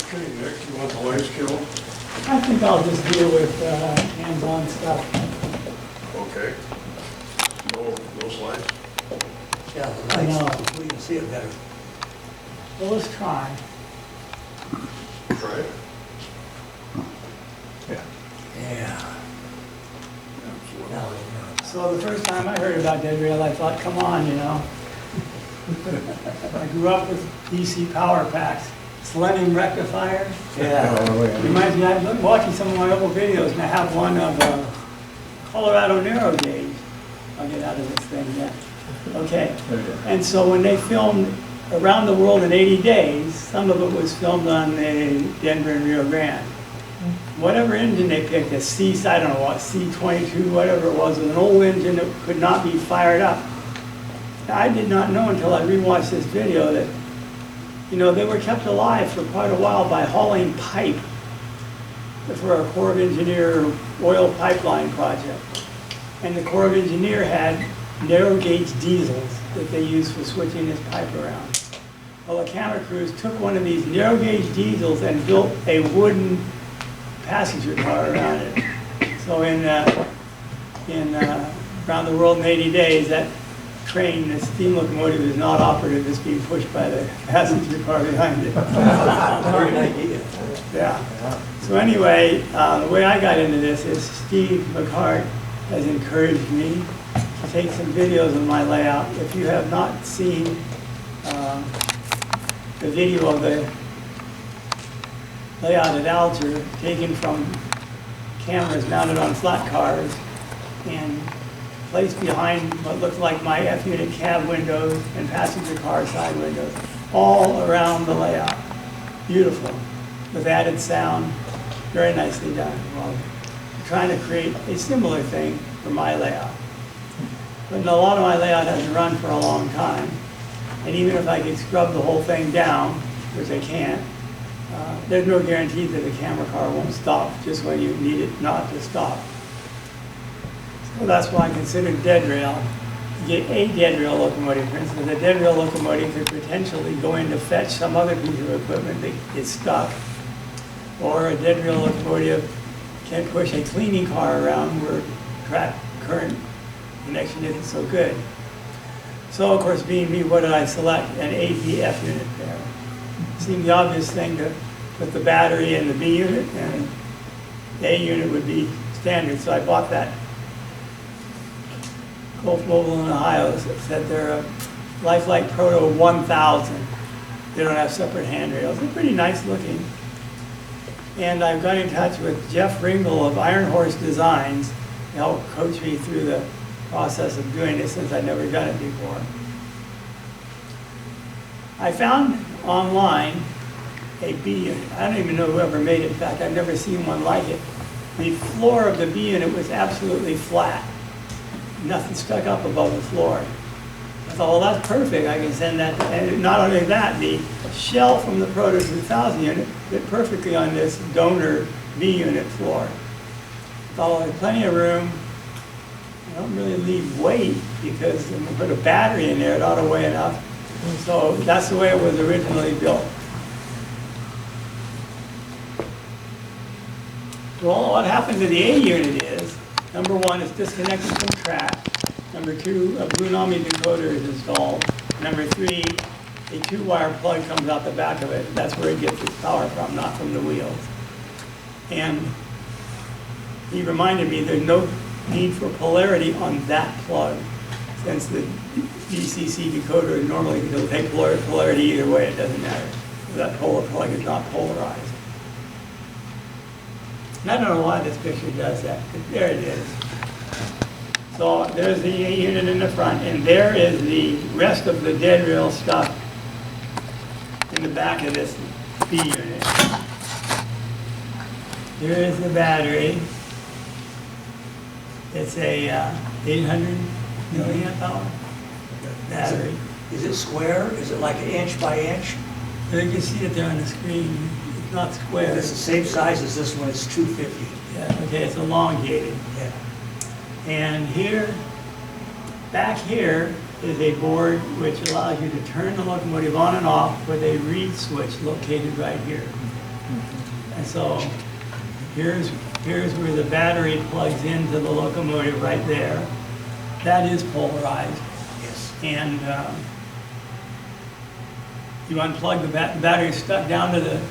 Okay, Nick, you want the lights killed?
I think I'll just deal with, hands-on stuff.
Okay. No slides?
Yeah, the lights,
No.
we can see it better.
Well, let's try.
Try it.
Yeah. Now,
So the first time I heard about Dead Rail, I thought, come on, you know. I grew up with DC power packs, selenium rectifiers.
yeah.
Reminds me, I'm watching some of my old videos, and I have one of Colorado narrow gauge. I'll get out of this thing, yeah. Okay. And so when they filmed Around the World in 80 Days, some of it was filmed on the Denver and Rio Grande. Whatever engine they picked, a C, I don't know what, C-22, whatever it was an old engine that could not be fired up. Now, I did not know until I rewatched this video that, you know, they were kept alive for quite a while by hauling pipe for a Corps of Engineer oil pipeline project. And the Corps of Engineer had narrow gauge diesels that they used for switching this pipe around. Well, the camera crews took one of these narrow gauge diesels and built a wooden passenger car around it. So in Around the World in 80 Days, that train, the steam locomotive, is not operative, it's being pushed by the passenger car behind it.
Great idea.
Yeah. So anyway, the way I got into this is Steve McCart has encouraged me to take some videos of my layout. If you have not seen the video of the layout at Alger, taken from cameras mounted on flat cars and placed behind what looked like my F-unit cab windows and passenger car side windows, all around the layout. Beautiful, with added sound, very nicely done. Well, I'm trying to create a similar thing for my layout. But a lot of my layout hasn't run for a long time. And even if I could scrub the whole thing down, which I can't, there's no guarantee that the camera car won't stop just when you need it not to stop. So that's why I considered dead rail. Get a dead rail locomotive, for instance, a dead rail locomotive could potentially go in to fetch some other piece of equipment that is stuck. Or a dead rail locomotive can push a cleaning car around where track current connection isn't so good. So of course, being me, what did I select? An ABF unit there. Seemed the obvious thing to put the battery in the B unit, and the A unit would be standard, so I bought that. Gulf Mobile in Ohio said they're a Lifelike Proto 1000. They don't have separate handrails. They're pretty nice looking. And I've got in touch with Jeff Ringel of Iron Horse Designs to help coach me through the process of doing it, since I'd never done it before. I found online a B unit. I don't even know whoever made it. In fact, I've never seen one like it. The floor of the B unit was absolutely flat. Nothing stuck up above the floor. I thought, well, that's perfect. I can send that. And not only that, the shell from the Proto 2000 unit fit perfectly on this donor B unit floor. I thought, well, there's plenty of room. I don't really leave weight, because when we put a battery in there, it ought to weigh enough. So that's the way it was originally built. Well, what happened to the A unit is, number one, it's disconnected from track. Number two, a Blunami decoder is installed. Number three, a 2-wire plug comes out the back of it. That's where it gets its power from, not from the wheels. And he reminded me there's no need for polarity on that plug, since the DCC decoder normally will take polarity either way, it doesn't matter. That polar plug is not polarized. And I don't know why this picture does that, but there it is. So there's the A unit in the front, and there is the rest of the dead rail stuff in the back of this B unit. Here is the battery. It's a 800 milliamp hour battery.
Is it square? Is it like an inch by inch?
You can see it there on the screen. It's not square.
It's the same size as this one, it's 250.
Yeah, okay, it's elongated.
Yeah.
And here, back here is a board which allows you to turn the locomotive on and off with a reed switch located right here. And so here's where the battery plugs into the locomotive right there. That is polarized.
Yes.
And you unplug the battery stuck down to the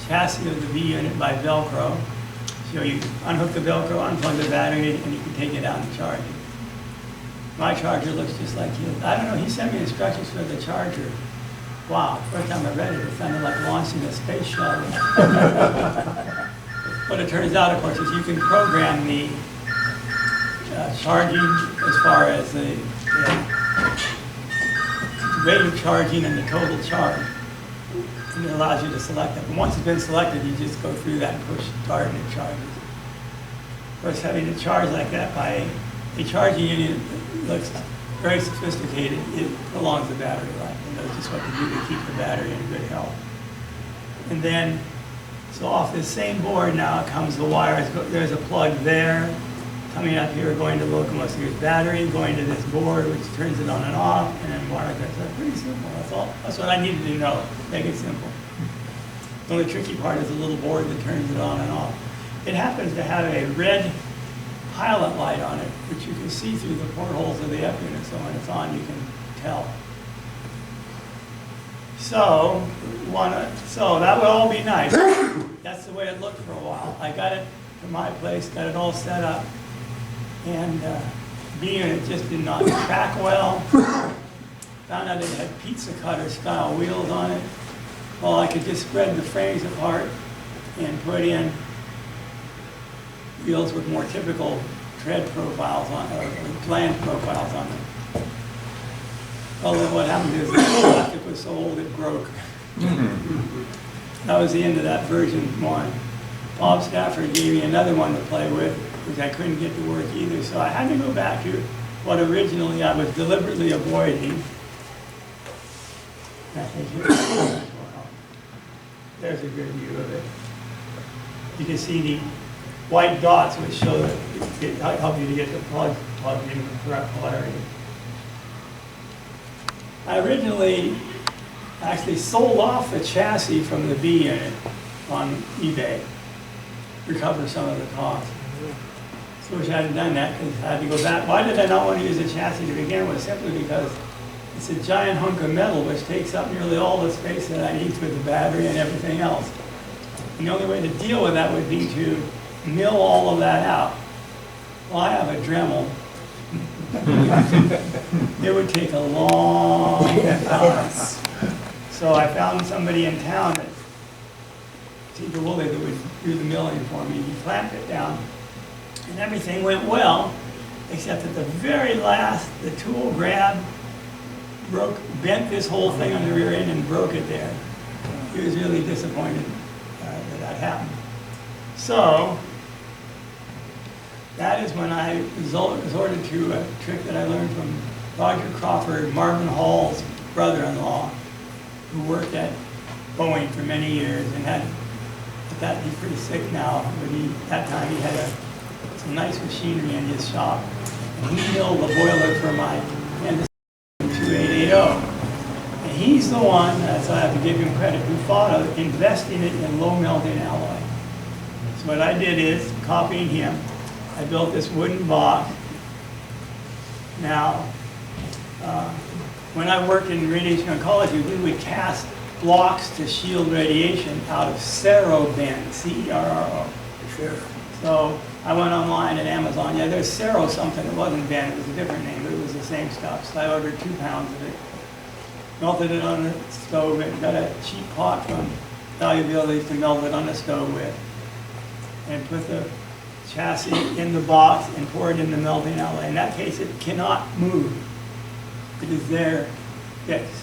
chassis of the V unit by Velcro. So you unhook the Velcro, unplug the battery, and you can take it out and charge it. My charger looks just like his. I don't know, he sent me instructions for the charger. Wow, first time I read it, it sounded like launching a space shuttle. What it turns out, of course, is you can program the charging as far as the rate of charging and the total charge. And it allows you to select it. But once it's been selected, you just go through that and push start and it charges. Of course, having it charge like that by a charging unit looks very sophisticated. It prolongs the battery life and knows just what to do to keep the battery in good health. And then, so off this same board now comes the wires. There's a plug there, coming up here, going to locomotive. There's battery, going to this board, which turns it on and off, and then wire goes up. Pretty simple, that's all. That's what I needed to know, make it simple. The only tricky part is the little board that turns it on and off. It happens to have a red pilot light on it, which you can see through the portholes of the F unit, so when it's on, you can tell. So, so that would all be nice. That's the way it looked for a while. I got it to my place, got it all set up, and B unit just did not track well. Found out it had pizza cutter style wheels on it. Well, I could just spread the frames apart and put in wheels with more typical tread profiles on it, or gland profiles on them. Well, then what happened is the plastic was so old it broke. That was the end of that version 1. Bob Stafford gave me another one to play with, which I couldn't get to work either. So I had to go back to what originally I was deliberately avoiding. There's a good view of it. You can see the white dots which show that it help you to get the plug plugged in with correct polarity. I originally actually sold off the chassis from the B unit on eBay, recover some of the cost. So I wish I hadn't done that because I had to go back. Why did I not want to use the chassis to begin with? Simply because it's a giant hunk of metal which takes up nearly all the space that I need for the battery and everything else. And the only way to deal with that would be to mill all of that out. Well, I have a Dremel. It would take a long time. So I found somebody in town that Cedar Woolley that would do the milling for me. He clamped it down and everything went well, except at the very last, the tool grabbed, bent this whole thing on the rear end and broke it there. He was really disappointed that happened. So that is when I resorted to a trick that I learned from Roger Crawford, Marvin Hall's brother-in-law, who worked at Boeing for many years and had, at that he's pretty sick now, but that time he had some nice machinery in his shop. And he milled the boiler for my Anderson 2880. And he's the one, so I have to give him credit, who thought of investing it in low melting alloy. So what I did is, copying him, I built this wooden box Now, when I worked in radiation oncology, we would cast blocks to shield radiation out of Cerro-Ben, C-E-R-R-O.
Sure.
So I went online at Amazon, yeah, there's Cerro something, it wasn't Ben, it was a different name, but it was the same stuff. So I ordered 2 pounds of it, melted it on the stove, and got a cheap pot from Value Village to melt it on the stove with. And put the chassis in the box and pour it in the melting outlet. In that case, it cannot move. It is there fixed.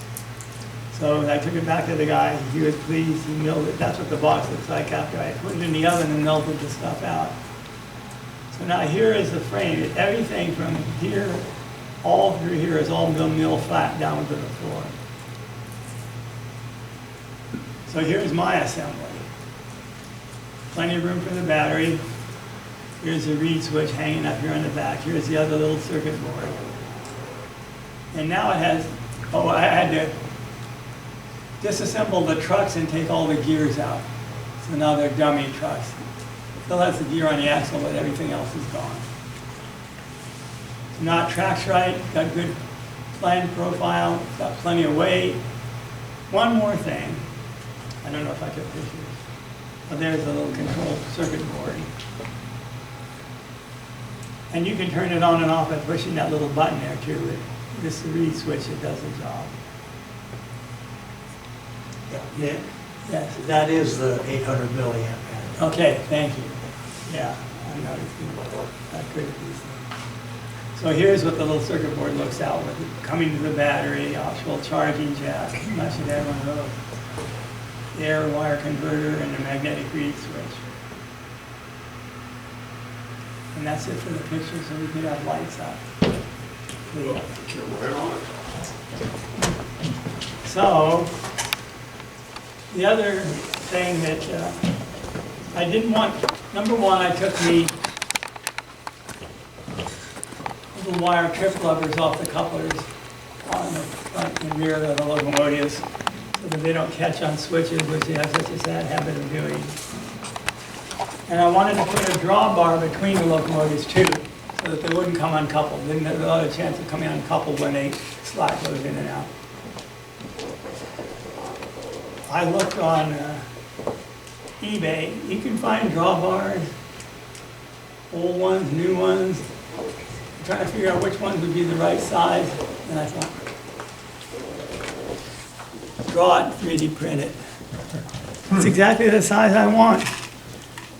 So I took it back to the guy, he was pleased, he milled it. That's what the box looks like after I put it in the oven and melted the stuff out. So now here is the frame. Everything from here, all through here is all mill flat down to the floor. So here's my assembly. Plenty of room for the battery. Here's the reed switch hanging up here on the back. Here's the other little circuit board. And now it has, oh, I had to disassemble the trucks and take all the gears out. So now they're dummy trucks. Still has the gear on the axle, but everything else is gone. It's not tracks right, got good flange profile, got plenty of weight. One more thing, I don't know if I took pictures. Oh, there's a little control circuit board. And you can turn it on and off by pushing that little button there too. This is the reed switch that does the job.
Yeah,
Yes.
that is the 800 milliamp.
Okay, thank you. Yeah, I know it's not good at these things. So here's what the little circuit board looks out with. Coming to the battery, optional charging jack. I should have one of those. The air wire converter and the magnetic reed switch. And that's it for the picture, so we can have lights out.
Right on it.
So, the other thing that I didn't want, number one, I took the little wire trip levers off the couplers on the front and rear of the locomotives so that they don't catch on switches, which they have such a sad habit of doing. And I wanted to put a drawbar between the locomotives too, so that they wouldn't come uncoupled. Then there's a lot of chance of coming uncoupled when they slide goes in and out. I looked on eBay. You can find drawbars, old ones, new ones. I'm trying to figure out which ones would be the right size. And I thought, draw it, 3D print it. It's exactly the size I want.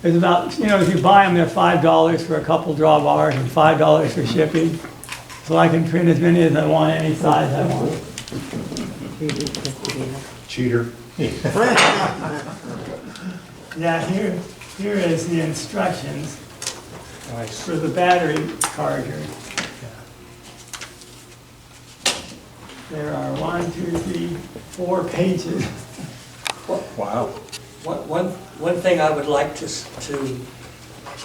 There's about, you know, if you buy them, they're $5 for a couple drawbars and $5 for shipping. So I can print as many as I want, any size I want.
Cheater.
Yeah, here is the instructions for the battery charger. There are 1, 2, 3, 4 pages.
Wow.
One thing I would like to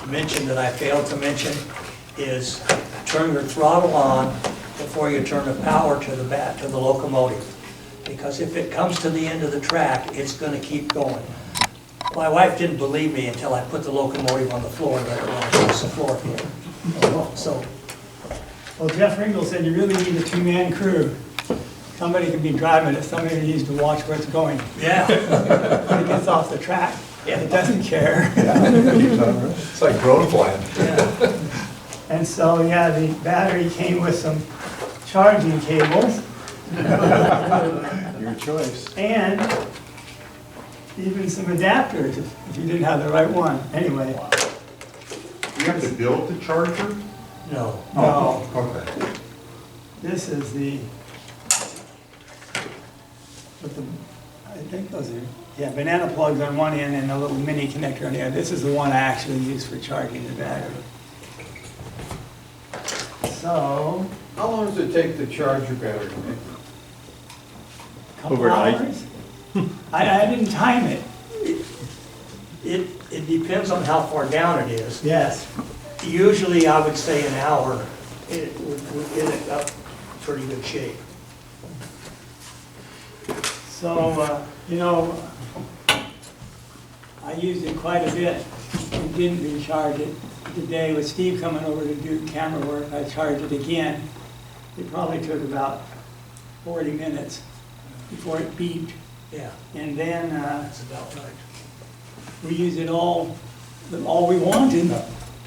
mention that I failed to mention is turn your throttle on before you turn the power to the locomotive. Because if it comes to the end of the track, it's going to keep going. My wife didn't believe me until I put the locomotive on the floor and let it run across the floor here. So,
Well, Jeff Ringel said you really need a 2-man crew. Somebody can be driving it, somebody needs to watch where it's going.
yeah.
When it gets off the track, it doesn't care.
It's like drone flying.
Yeah.
And so, yeah, the battery came with some charging cables.
Your choice.
And even some adapters if you didn't have the right one. Anyway,
You have to build the charger?
No.
no,
Okay.
this is the, with the, I think those are, yeah, banana plugs on one end and a little mini connector on the other. This is the one I actually use for charging the battery. So,
How long does it take to charge your battery?
couple
Overnight?
hours. I didn't time it.
It depends on how far down it is.
Yes.
Usually I would say an hour, it would get it up pretty good shape.
So, you know, I used it quite a bit and didn't recharge it. Today with Steve coming over to do camera work, I charged it again it probably took about 40 minutes before it beeped.
Yeah,
And then,
that's about right.
we used it all we wanted,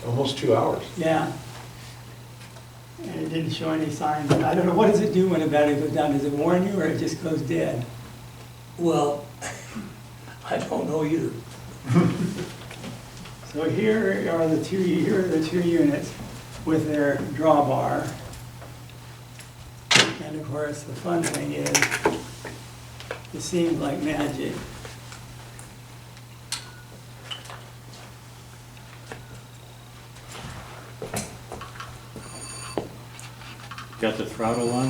Almost 2 hours.
yeah. And it didn't show any signs. I don't know, what does it do when a battery goes down? Does it warn you, or it just goes dead?
Well, I don't know either.
So here are the two units with their drawbar. And of course, the fun thing is, it seems like magic.
Got the throttle on?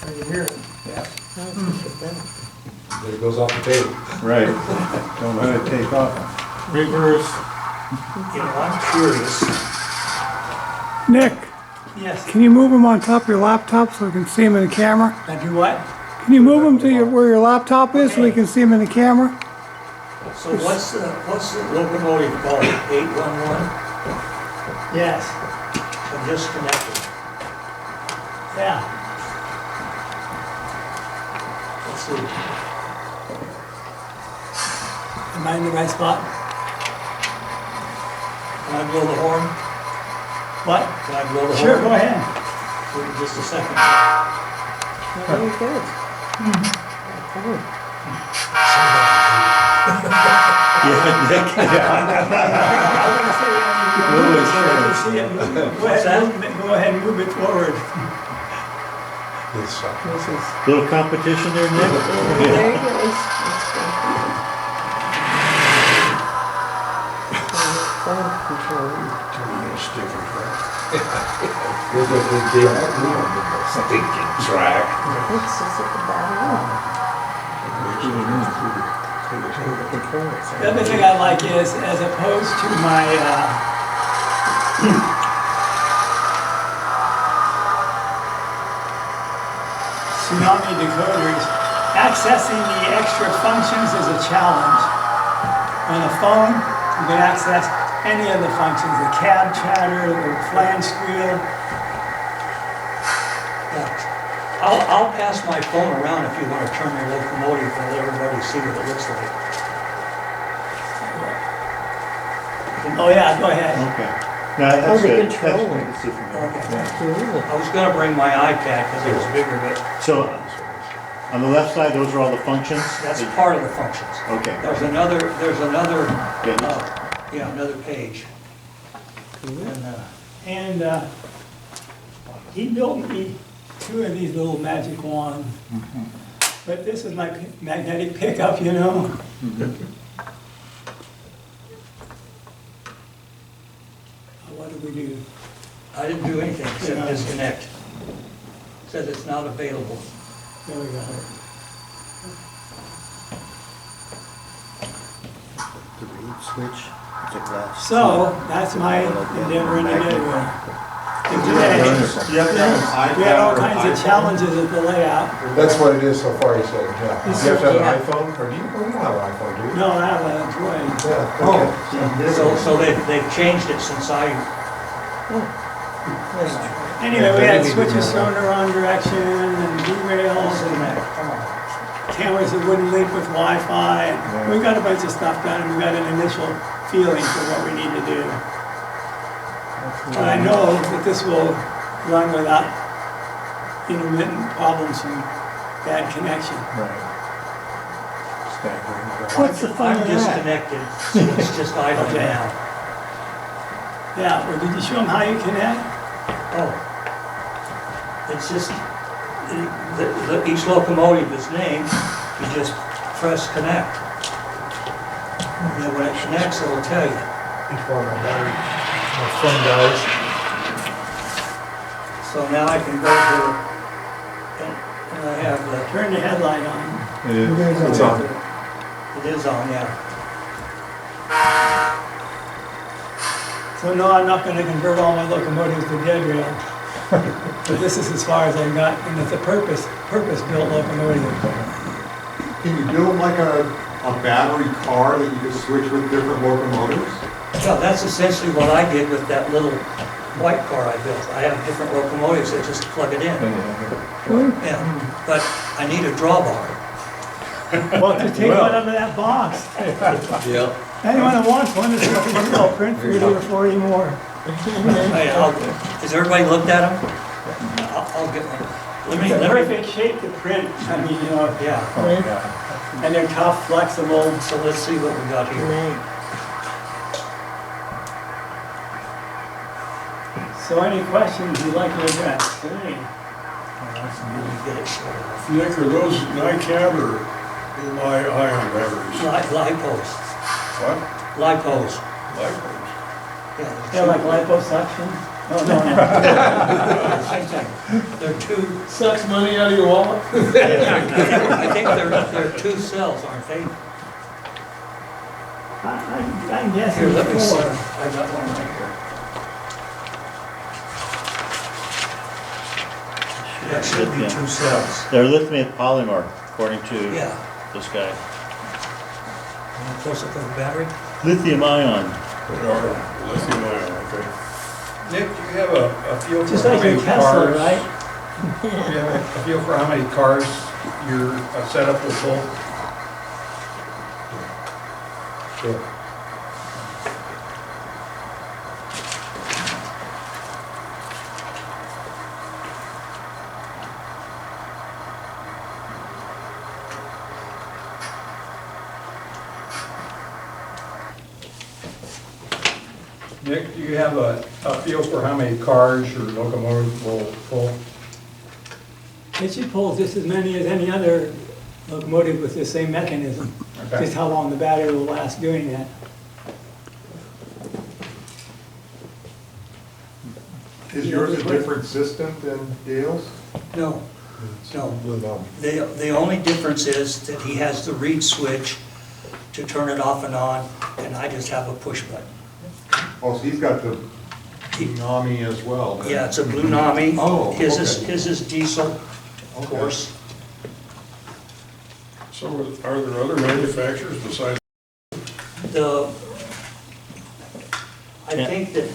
Are you here? Yeah.
Then it goes off the table.
Right. Don't let it take off. Reverse.
You know, I'm curious.
Nick,
Yes.
can you move them on top of your laptop so we can see them in the camera?
I do what?
Can you move them to where your laptop is so we can see them in the camera?
So what's the locomotive called? 811?
Yes.
I'm disconnected.
Yeah.
Let's see.
Am I in the right spot?
Can I blow the horn?
What?
Can I blow the horn?
Sure, go ahead.
Wait just a second.
Very good.
Yeah, Nick.
Go ahead and move it forward.
Little competition there, Nick?
There it goes. Sound control.
Stinking track.
This is at the bottom.
The other thing I like is, as opposed to my, Tsunami decoders, accessing the extra functions is a challenge. On a phone, you can access any of the functions, the cab chatter, the flange squeal.
Yeah. I'll pass my phone around if you want to turn your locomotive and let everybody see what it looks like.
Oh yeah, go ahead.
Okay. No, that's
the
good.
control.
That's good to see from here.
Okay. I was gonna bring my iPad because it was bigger, but
So, on the left side, those are all the functions?
that's part of the functions.
Okay.
There's another,
Good.
another page. And,
And he built me two of these little magic wands. But this is my magnetic pickup, you know? What do we do?
I didn't do anything except
Yeah.
disconnect. Says it's not available.
There we go.
The reed switch, the glass.
So, that's my endeavor in the gateway. And today, we had all kinds of challenges at the layout.
That's what it is so far, you said, yeah. Do you have to have an iPhone, or do you don't have an iPhone, do you?
No, I have an Android.
Yeah, okay.
So they've changed it since I,
Anyway, we had switches thrown the wrong direction and derails and cameras that wouldn't link with Wi-Fi. We got a bunch of stuff done, and we got an initial feeling for what we need to do. But I know that this will run without intermittent problems from bad connection.
What's the fun of that? I'm disconnected, so it's just idle
Okay.
now.
Yeah, well, did you show them how you connect?
Oh. It's just, each locomotive is named, you just press connect. And then when it connects, it'll tell you.
Before my battery, my phone dies.
So now I can go to, and I have the,
Turn the headlight on.
It is.
It's on.
it is on, yeah.
So no, I'm not gonna convert all my locomotives to dead rail. But this is as far as I got, and it's a purpose-built locomotive.
Can you build like a battery car that you could switch with different locomotives?
Yeah, that's essentially what I did with that little white car I built. I have different locomotives that just plug it in. Yeah, but I need a drawbar.
Well, just take one out of that box.
Yeah.
Anyone that wants one, just look at I'll print 30 or 40 more.
Hey, has everybody looked at them? I'll get one. Let me,
Perfect shape to print, I mean, you know,
yeah.
and they're tough, flexible.
So let's see what we got here.
So any questions you'd like to address? Hey.
Get it sorted.
Nick, are those NiCad or ion batteries?
Lipos.
What?
Lipos.
Lipos.
They're like liposuction? No.
They're two,
Sucks money out of your wallet.
I think they're two cells, aren't they?
I'm guessing
Here, let me see.
4.
I got one right here. That should be two cells.
They're lithium polymer, according to
Yeah.
this guy.
Close up to the battery.
Lithium ion.
They are lithium ion, okay. Nick, do you have a feel
Just
for how
like your
many
Tesla,
cars?
right?
Do you have a feel for how many cars your setup will pull?
Sure.
Nick, do you have a feel for how many cars your locomotive will pull?
It should pull just as many as any other locomotive with the same mechanism.
Okay.
Just how long the battery will last doing that.
Is yours a different system than Dale's?
No, no.
Blunami.
The only difference is that he has the reed switch to turn it off and on, and I just have a push button.
Oh, so he's got the Blunami as well. then.
Yeah, it's a Blunami.
Oh,
His
okay.
is diesel, of
Okay.
course.
So are there other manufacturers besides?
I think that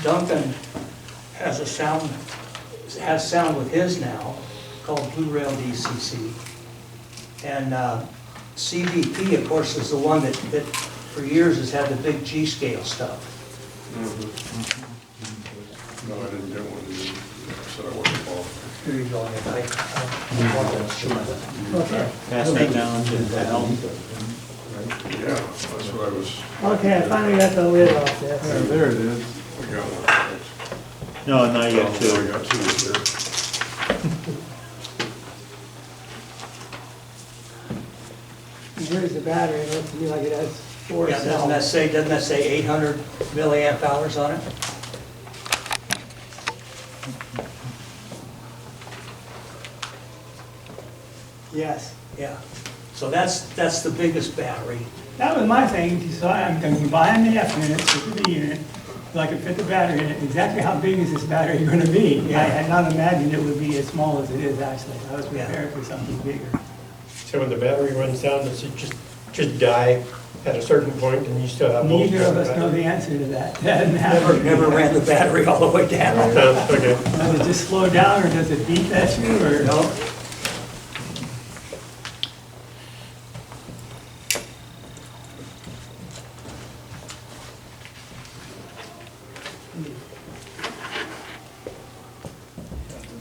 Duncan has sound with his now, called Blue Rail DCC. And CVP, of course, is the one that for years has had the big G-scale stuff.
No, I didn't get one. I said I wasn't involved.
Here you go, Nick.
Okay.
Pass that down to Al.
Yeah, that's what I was,
Okay, I finally got the lid off there.
There it is.
I got one.
No, now you got
I
two.
got two here.
And here's the battery, it looks to me like it has 4
Yeah, doesn't that
cells.
say 800 milliamp hours on it?
Yes.
Yeah. So that's the biggest battery.
That was my thing, so I'm gonna buy an F unit, put the B unit, so I can fit the battery in it. Exactly how big is this battery gonna be? I had not imagined it would be as small as it is actually. I was prepared for something bigger.
So when the battery runs down, does it just die at a certain point and you still have?
Neither of us know the answer to that. That hasn't happened.
Never ran the battery all the way down.
Okay.
Does it just slow down, or does it beep at you, or?
No.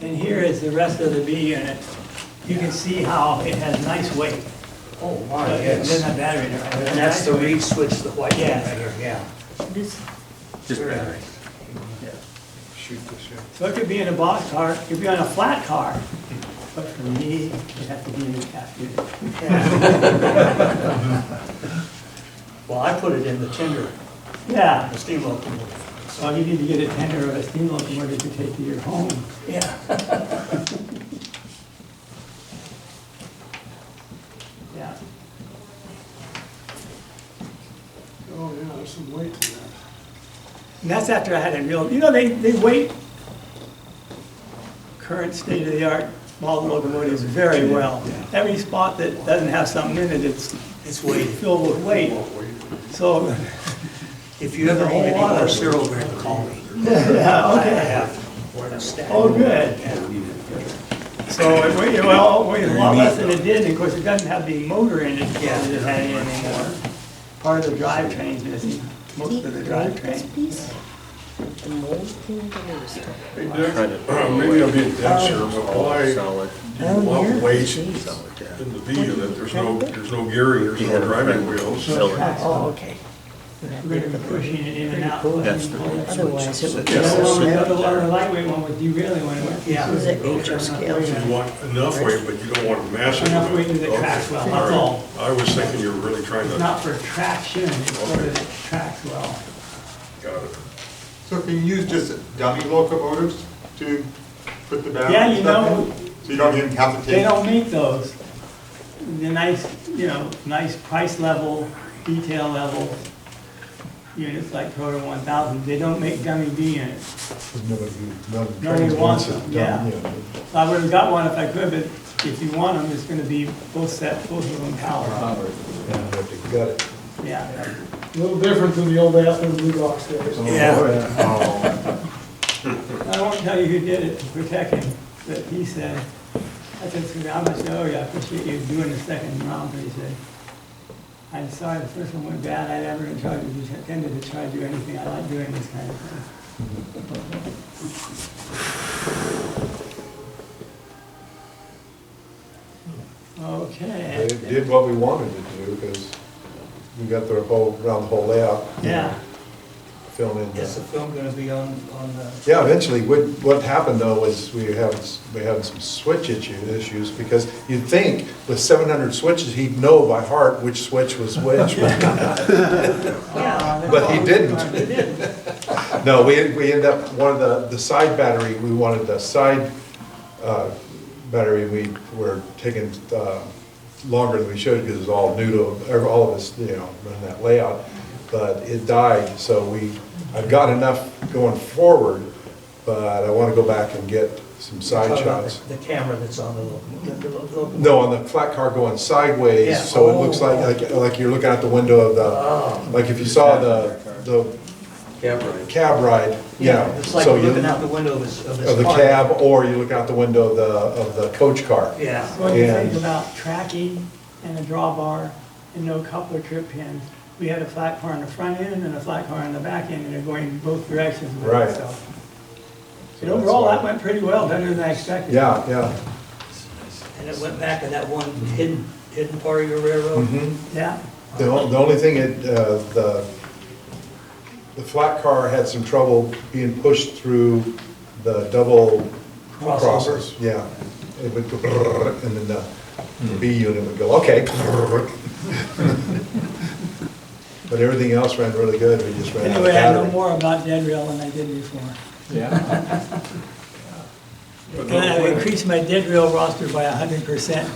And here is the rest of the B unit. You can see how it has nice weight.
Oh, my,
It
yes.
doesn't have battery in it, right?
And that's the reed switch, the white one
Yes.
right here, yeah.
Just
Very
battery.
nice.
Shoot this, yeah.
So it could be in a box car, it could be on a flat car, but for me, it has to be in a F unit.
Well, I put it in the tender,
Yeah,
the steam locomotive.
so you need to get a tender of a steam locomotive to take to your home.
Yeah.
Yeah.
Oh, yeah, there's some weight to that.
And that's after I had a real, you know, they weight current state-of-the-art model locomotives very well. Every spot that doesn't have something in it,
It's weighted.
filled with weight. So,
If you ever need any more cereal grain, call me.
Yeah, okay. Oh, good. So it weighed, well, it weighed a lot less than it did, and of course, it doesn't have the motor in it that it had anymore. Part of the drivetrain's missing, most of the drivetrain.
Hey, Dick, maybe I'm being dense here, but why do you want weight in the V unit? There's no gearing, there's no driving wheels.
Oh, okay. We're gonna be pushing it in and out.
Otherwise, it would be
The
so
other one, the lightweight one was derailing when it went.
Yeah.
This is an HO scale.
So you want enough weight, but you don't want massive.
Enough weight that it
Okay,
tracks well,
all
that's
right.
all.
I was thinking you were really trying
It's
to,
not for traction, it's so that it tracks well.
got it.
So can you use just dummy locomotives to put the battery
Yeah,
and
you
stuff
know,
in? So you don't even have to
they
take?
don't make those. The nice, nice price level, detail level units like Proto 1000, they don't make dummy B units. Nobody wants them, yeah. So I would've got one if I could, but if you want them, it's gonna be both of them power.
Got it.
Yeah.
A little different than the old Aspen Blue Box days.
I won't tell you who did it to protect him, but he said, I said, how much, oh yeah, I appreciate you doing the second round, but he said, I'm sorry, the first one went bad, I never intended to try to do anything, I like doing this kind of thing. Okay.
It did what we wanted it to do, because we got the whole, around the whole layout.
Yeah.
Film in.
Is the film gonna be on the?
Yeah, eventually, what happened though was we had some switch issues, because you'd think with 700 switches, he'd know by heart which switch was which. But he didn't.
He didn't.
No, we ended up, one of the side battery, we wanted the side battery, we were taking longer than we should, because it was all new to, all of us, running that layout. But it died, so I've got enough going forward, but I want to go back and get some side shots.
The camera that's on the locomotive.
No, on the flat car going sideways,
Yeah.
so it looks like you're looking out the window of the, like if you saw the cab ride, yeah.
It's like
So
looking out the window of his
of the
car.
cab, or you look out the window of the coach car.
Yeah.
When you think
And-
about tracking and a drawbar and no coupler trip pins, we had a flat car on the front end and a flat car on the back end, and they're going both directions with
Right.
it, so.
So
And
that's
overall,
why-
that went pretty well, better than I expected.
Yeah.
And it went back to that one hidden part of your railroad.
Mhm.
Yeah,
The only thing, the flat car had some trouble being pushed through the double crosses. Yeah, it would go, and then the B unit would go, okay. But everything else ran really good, we just ran out of
anyway, I know
battery.
more about dead rail than I did before.
But
And I've
no,
increased my dead rail roster by 100%.